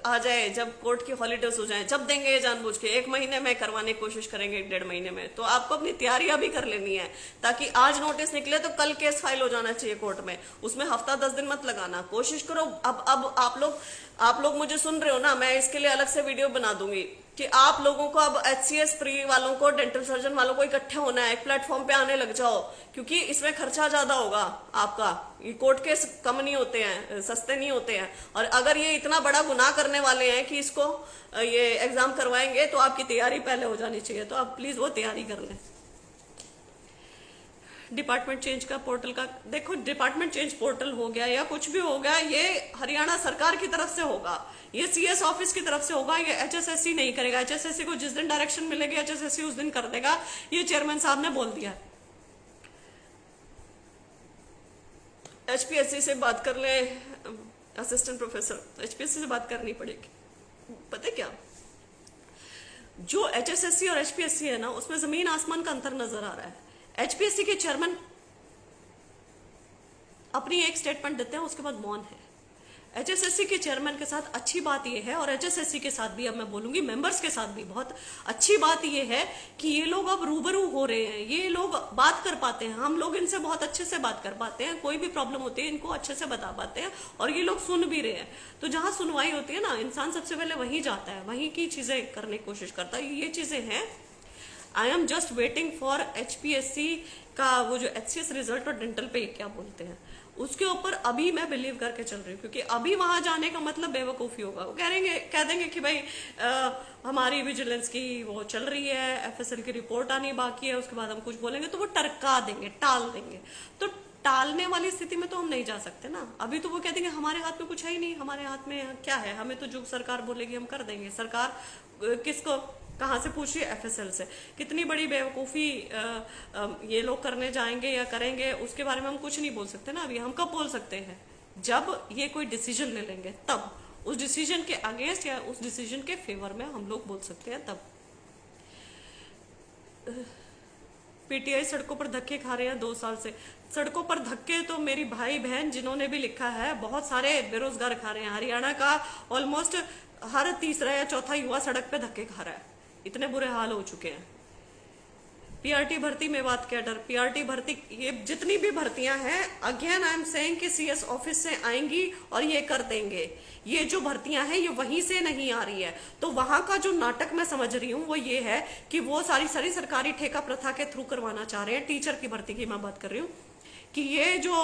आ जाए जब कोर्ट की हॉलीडेज हो जाए, जब देंगे ये जानबूझ के। 1 महीने में करवाने की कोशिश करेंगे, 1-1.5 महीने में। तो आपको अपनी तैयारियां भी कर लेनी है, ताकि आज नोटिस निकले तो कल केस फाइल हो जाना चाहिए कोर्ट में। उसमें हफ्ता 10 दिन मत लगाना, कोशिश करो। अब आप लोग मुझे सुन रहे हो ना, मैं इसके लिए अलग से वीडियो बना दूंगी कि आप लोगों को अब एचसीएस प्री वालों को, डेंटल सर्जन वालों को इकट्ठे होना है, एक प्लेटफॉर्म पे आने लग जाओ, क्योंकि इसमें खर्चा ज्यादा होगा आपका। ये कोर्ट केस कम नहीं होते हैं, सस्ते नहीं होते हैं। और अगर ये इतना बड़ा गुनाह करने वाले हैं कि इसको ये एग्जाम करवाएंगे, तो आपकी तैयारी पहले हो जानी चाहिए। तो आप प्लीज वो तैयारी कर लें। डिपार्टमेंट चेंज का पोर्टल का देखो, डिपार्टमेंट चेंज पोर्टल हो गया या कुछ भी हो गया, ये हरियाणा सरकार की तरफ से होगा, ये सीएस ऑफिस की तरफ से होगा, ये एचएसएससी नहीं करेगा। एचएसएससी को जिस दिन डायरेक्शन मिलेगी एचएसएससी उस दिन कर देगा, ये चेयरमैन साहब ने बोल दिया। एचपीएससी से बात कर ले, असिस्टेंट प्रोफेसर, एचपीएससी से बात करनी पड़ेगी। पता है क्या, जो एचएसएससी और एचपीएससी है ना, उसमें जमीन आसमान का अंतर नजर आ रहा है। एचपीएससी के चेयरमैन अपनी एक स्टेटमेंट देते हैं, उसके बाद मौन है। एचएसएससी के चेयरमैन के साथ अच्छी बात यह है, और एचएसएससी के साथ भी अब मैं बोलूंगी मेंबर्स के साथ भी बहुत अच्छी बात यह है कि ये लोग अब रूबरू हो रहे हैं, ये लोग बात कर पाते हैं, हम लोग इनसे बहुत अच्छे से बात कर पाते हैं, कोई भी प्रॉब्लम होती है इनको अच्छे से बता पाते हैं, और ये लोग सुन भी रहे हैं। तो जहां सुनवाई होती है ना, इंसान सबसे पहले वहीं जाता है, वहीं की चीजें करने की कोशिश करता है। ये चीजें हैं। I am just waiting for HPSC का वो जो HCS रिजल्ट और डेंटल पे क्या बोलते हैं उसके ऊपर अभी मैं बिलीव करके चल रही हूँ, क्योंकि अभी वहां जाने का मतलब बेवकूफी होगा। वो कह देंगे कि भाई हमारी विजिलेंस की वो चल रही है, FSL की रिपोर्ट आनी बाकी है, उसके बाद हम कुछ बोलेंगे तो वो टरका देंगे, टाल देंगे। तो टालने वाली स्थिति में तो हम नहीं जा सकते ना। अभी तो वो कह देंगे हमारे हाथ में कुछ है ही नहीं, हमारे हाथ में क्या है, हमें तो जो सरकार बोलेगी हम कर देंगे। सरकार किसको कहाँ से पूछ रही है? FSL से। कितनी बड़ी बेवकूफ़ी ये लोग करने जाएंगे या करेंगे उसके बारे में हम कुछ नहीं बोल सकते ना। अभी हम कब बोल सकते हैं? जब ये कोई डिसीजन ले लेंगे तब, उस डिसीजन के अगेंस्ट या उस डिसीजन के फेवर में हम लोग बोल सकते हैं तब। PTI सड़कों पर धक्के खा रहे हैं 2 साल से। सड़कों पर धक्के तो मेरी भाई बहन जिन्होंने भी लिखा है, बहुत सारे बेरोजगार खा रहे हैं। हरियाणा का ऑलमोस्ट हर तीसरा या चौथा युवा सड़क पे धक्के खा रहा है, इतने बुरे हाल हो चुके हैं। PRT भर्ती में बात क्या डर? PRT भर्ती, ये जितनी भी भर्तियां हैं, अगेन आई एम सेइंग कि CS ऑफिस से आएंगी और ये कर देंगे। ये जो भर्तियां हैं ये वहीं से नहीं आ रही है। तो वहां का जो नाटक मैं समझ रही हूँ वो ये है कि वो सारी सरकारी ठेका प्रथा के थ्रू करवाना चाह रहे हैं। टीचर की भर्ती की मैं बात कर रही हूँ कि ये जो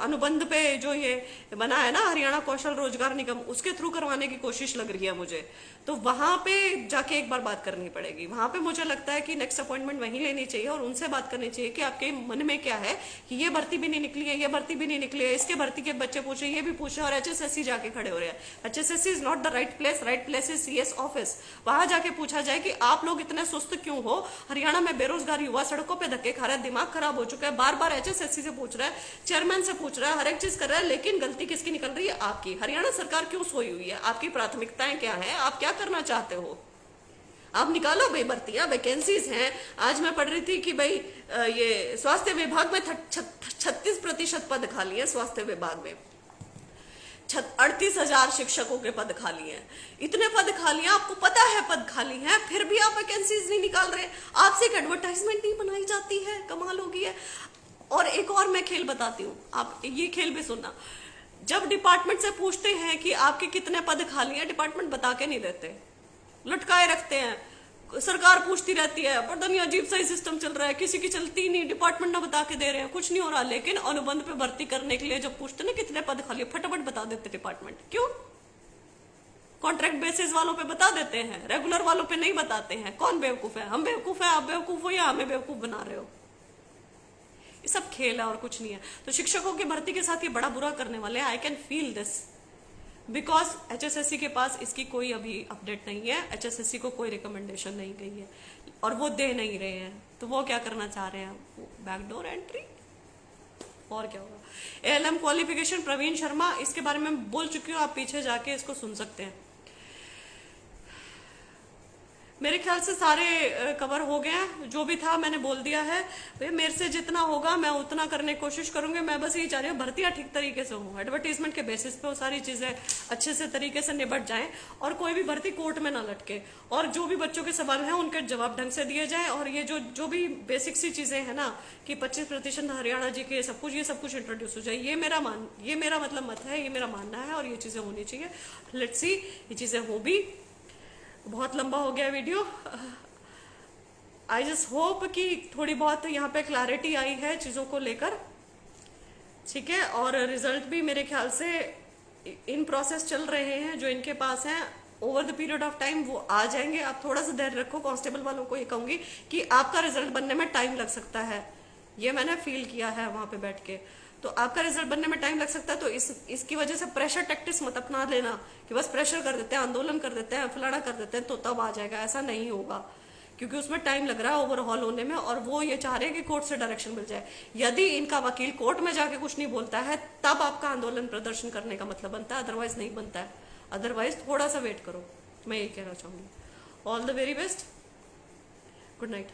अनुबंध पे जो ये बना है ना हरियाणा कौशल रोजगार निगम, उसके थ्रू करवाने की कोशिश लग रही है मुझे। तो वहां पे जाके एक बार बात करनी पड़ेगी। वहां पे मुझे लगता है कि नेक्स्ट अपॉइंटमेंट वहीं लेनी चाहिए और उनसे बात करनी चाहिए कि आपके मन में क्या है कि ये भर्ती भी नहीं निकली है, ये भर्ती भी नहीं निकली है, इसके भर्ती के बच्चे पूछे, ये भी पूछे, और HSSC जाके खड़े हो रहे हैं। HSSC is not the right place is CS office. वहां जाके पूछा जाए कि आप लोग इतने सुस्त क्यों हो? हरियाणा में बेरोजगार युवा सड़कों पर धक्के खा रहा है, दिमाग खराब हो चुका है, बार बार HSSC से पूछ रहा है, चेयरमैन से पूछ रहा है, हर एक चीज कर रहा है, लेकिन गलती किसकी निकल रही है? आपकी। हरियाणा सरकार क्यों सोई हुई है? आपकी प्राथमिकताएं क्या है? आप क्या करना चाहते हो? आप निकालो भाई भर्तियां, वैकेंसीज हैं। आज मैं पढ़ रही थी कि भाई ये स्वास्थ्य विभाग में 36% पद खाली है। स्वास्थ्य विभाग में 38,000 शिक्षकों के पद खाली हैं। इतने पद खाली हैं, आपको पता है पद खाली हैं, फिर भी आप वैकेंसीज नहीं निकाल रहे। आपसे एक एडवर्टाइजमेंट नहीं बनाई जाती है? कमाल हो गई है। और एक और मैं खेल बताती हूँ, आप ये खेल भी सुनना। जब डिपार्टमेंट से पूछते हैं कि आपके कितने पद खाली हैं, डिपार्टमेंट बता के नहीं देते, लटकाए रखते हैं। सरकार पूछती रहती है, पता नहीं अजीब सा ही सिस्टम चल रहा है, किसी की चलती नहीं, डिपार्टमेंट ना बता के दे रहे हैं, कुछ नहीं हो रहा। लेकिन अनुबंध पे भर्ती करने के लिए जब पूछते ना कितने पद खाली, फटाफट बता देते डिपार्टमेंट। क्यों? कॉन्ट्रैक्ट बेसिस वालों पे बता देते हैं, रेगुलर वालों पे नहीं बताते हैं। कौन बेवकूफ है? हम बेवकूफ है, आप बेवकूफ हो, या हमें बेवकूफ बना रहे हो? ये सब खेल है और कुछ नहीं है। तो शिक्षकों की भर्ती के साथ ये बड़ा बुरा करने वाले हैं। I can feel this because HSSC के पास इसकी कोई अभी अपडेट नहीं है। HSSC को कोई रिकमेंडेशन नहीं गई है और वो दे नहीं रहे हैं। तो वो क्या करना चाह रहे हैं? Backdoor entry. और क्या होगा? ALM क्वालिफिकेशन, प्रवीण शर्मा, इसके बारे में बोल चुकी हूँ, आप पीछे जाके इसको सुन सकते हैं। मेरे ख्याल से सारे कवर हो गए हैं। जो भी था मैंने बोल दिया है। भैया मेरे से जितना होगा मैं उतना करने की कोशिश करूंगी। मैं बस ये चाह रही हूँ भर्तियां ठीक तरीके से हों, एडवर्टीजमेंट के बेसिस पे वो सारी चीजें अच्छे से तरीके से निपट जाएं और कोई भी भर्ती कोर्ट में ना लटके। और जो भी बच्चों के सवाल हैं उनके जवाब ढंग से दिए जाए। और ये जो भी बेसिक सी चीजें हैं ना कि 25% हरियाणा जी के सब कुछ, ये सब कुछ इंट्रोड्यूस हो जाए। ये मेरा मतलब मत है, ये मेरा मानना है और ये चीजें होनी चाहिए। लेट्स सी ये चीजें हो भी। बहुत लंबा हो गया वीडियो। आई जस्ट होप कि थोड़ी बहुत यहाँ पे क्लैरिटी आई है चीज़ों को लेकर, ठीक है। और रिजल्ट भी मेरे ख्याल से इन प्रोसेस चल रहे हैं, जो इनके पास हैं। Over the period of time वो आ जाएंगे। आप थोड़ा सा धैर्य रखो। कांस्टेबल वालों को ये कहूंगी कि आपका रिजल्ट बनने में टाइम लग सकता है। ये मैंने फील किया है वहां पे बैठ के। तो आपका रिजल्ट बनने में टाइम लग सकता है। तो इसकी वजह से प्रेशर टैक्टिक्स मत अपना लेना कि बस प्रेशर कर देते हैं, आंदोलन कर देते हैं, फलाना कर देते हैं तो तब आ जाएगा। ऐसा नहीं होगा, क्योंकि उसमें टाइम लग रहा है ओवरहॉल होने में। और वो ये चाह रहे हैं कि कोर्ट से डायरेक्शन मिल जाए। यदि इनका वकील कोर्ट में जाके कुछ नहीं बोलता है तब आपका आंदोलन प्रदर्शन करने का मतलब बनता है, अदरवाइज नहीं बनता है। अदरवाइज थोड़ा सा वेट करो, मैं यही कहना चाहूंगी। All the very best, good night.